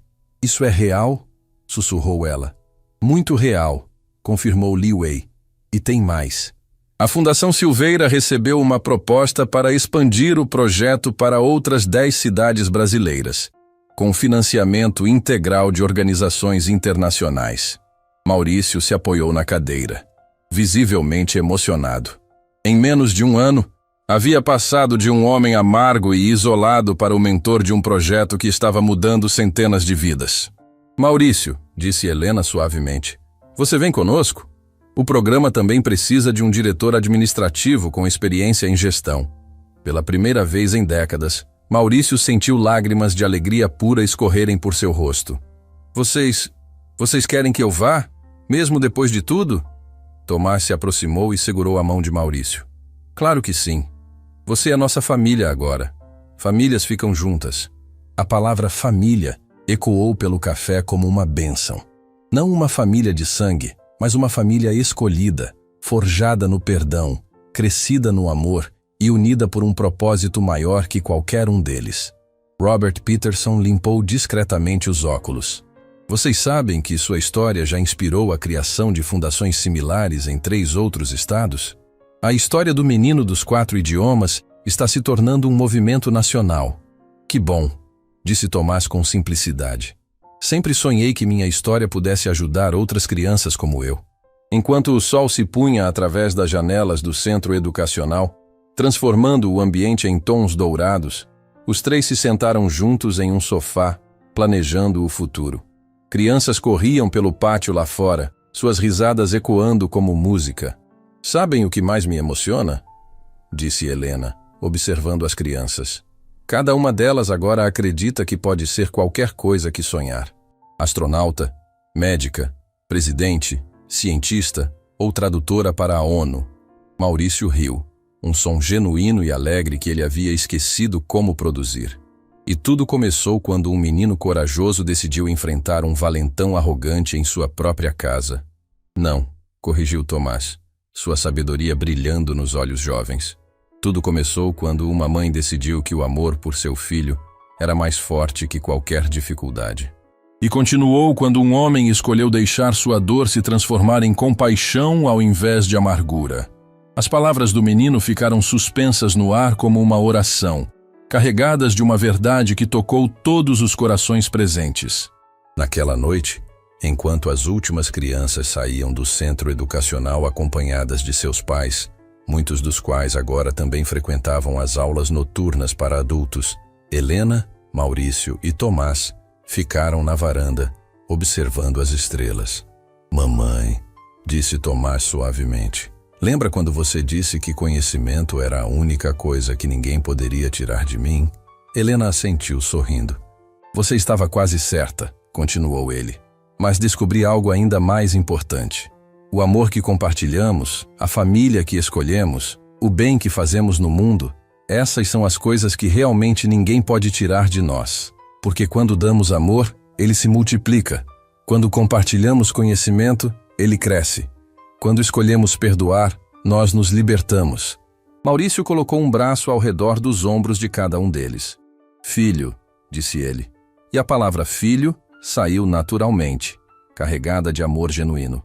é real? Sussurrou ela. Muito real, confirmou Li Wei. E tem mais. A Fundação Silveira recebeu uma proposta para expandir o projeto para outras 10 cidades brasileiras, com financiamento integral de organizações internacionais. Maurício se apoiou na cadeira, visivelmente emocionado. Em menos de um ano, havia passado de um homem amargo e isolado para o mentor de um projeto que estava mudando centenas de vidas. Maurício, disse Helena suavemente, você vem conosco? O programa também precisa de um diretor administrativo com experiência em gestão. Pela primeira vez em décadas, Maurício sentiu lágrimas de alegria pura escorrerem por seu rosto. Vocês querem que eu vá? Mesmo depois de tudo? Tomás se aproximou e segurou a mão de Maurício. Claro que sim. Você é nossa família agora. Famílias ficam juntas. A palavra família ecoou pelo café como uma bênção. Não uma família de sangue, mas uma família escolhida, forjada no perdão, crescida no amor e unida por um propósito maior que qualquer um deles. Robert Peterson limpou discretamente os óculos. Vocês sabem que sua história já inspirou a criação de fundações similares em 3 outros estados? A história do menino dos 4 idiomas está se tornando um movimento nacional. Que bom, disse Tomás com simplicidade. Sempre sonhei que minha história pudesse ajudar outras crianças como eu. Enquanto o sol se punha através das janelas do centro educacional, transformando o ambiente em tons dourados, os 3 se sentaram juntos em um sofá, planejando o futuro. Crianças corriam pelo pátio lá fora, suas risadas ecoando como música. Sabem o que mais me emociona? Disse Helena, observando as crianças. Cada uma delas agora acredita que pode ser qualquer coisa que sonhar. Astronauta, médica, presidente, cientista ou tradutora para a ONU. Maurício riu, um som genuíno e alegre que ele havia esquecido como produzir. E tudo começou quando um menino corajoso decidiu enfrentar um valentão arrogante em sua própria casa. Não, corrigiu Tomás, sua sabedoria brilhando nos olhos jovens. Tudo começou quando uma mãe decidiu que o amor por seu filho era mais forte que qualquer dificuldade. E continuou quando um homem escolheu deixar sua dor se transformar em compaixão ao invés de amargura. As palavras do menino ficaram suspensas no ar como uma oração, carregadas de uma verdade que tocou todos os corações presentes. Naquela noite, enquanto as últimas crianças saíam do centro educacional acompanhadas de seus pais, muitos dos quais agora também frequentavam as aulas noturnas para adultos, Helena, Maurício e Tomás ficaram na varanda, observando as estrelas. Mamãe, disse Tomás suavemente, lembra quando você disse que conhecimento era a única coisa que ninguém poderia tirar de mim? Helena assentiu, sorrindo. Você estava quase certa, continuou ele, mas descobri algo ainda mais importante. O amor que compartilhamos, a família que escolhemos, o bem que fazemos no mundo, essas são as coisas que realmente ninguém pode tirar de nós. Porque quando damos amor, ele se multiplica. Quando compartilhamos conhecimento, ele cresce. Quando escolhemos perdoar, nós nos libertamos. Maurício colocou um braço ao redor dos ombros de cada um deles. Filho, disse ele. E a palavra filho saiu naturalmente, carregada de amor genuíno.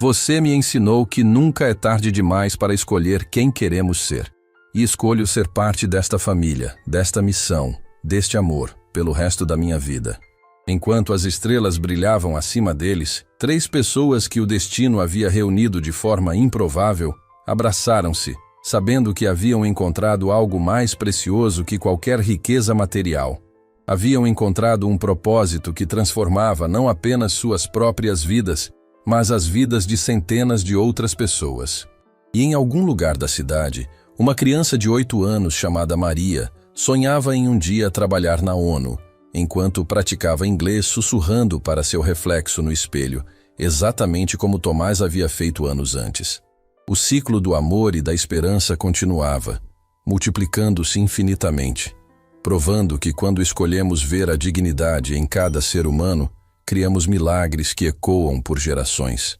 Você me ensinou que nunca é tarde demais para escolher quem queremos ser. E escolho ser parte desta família, desta missão, deste amor, pelo resto da minha vida. Enquanto as estrelas brilhavam acima deles, 3 pessoas que o destino havia reunido de forma improvável abraçaram-se, sabendo que haviam encontrado algo mais precioso que qualquer riqueza material. Haviam encontrado um propósito que transformava não apenas suas próprias vidas, mas as vidas de centenas de outras pessoas. E em algum lugar da cidade, uma criança de 8 anos chamada Maria sonhava em um dia trabalhar na ONU, enquanto praticava inglês sussurrando para seu reflexo no espelho, exatamente como Tomás havia feito anos antes. O ciclo do amor e da esperança continuava, multiplicando-se infinitamente, provando que quando escolhemos ver a dignidade em cada ser humano, criamos milagres que ecoam por gerações.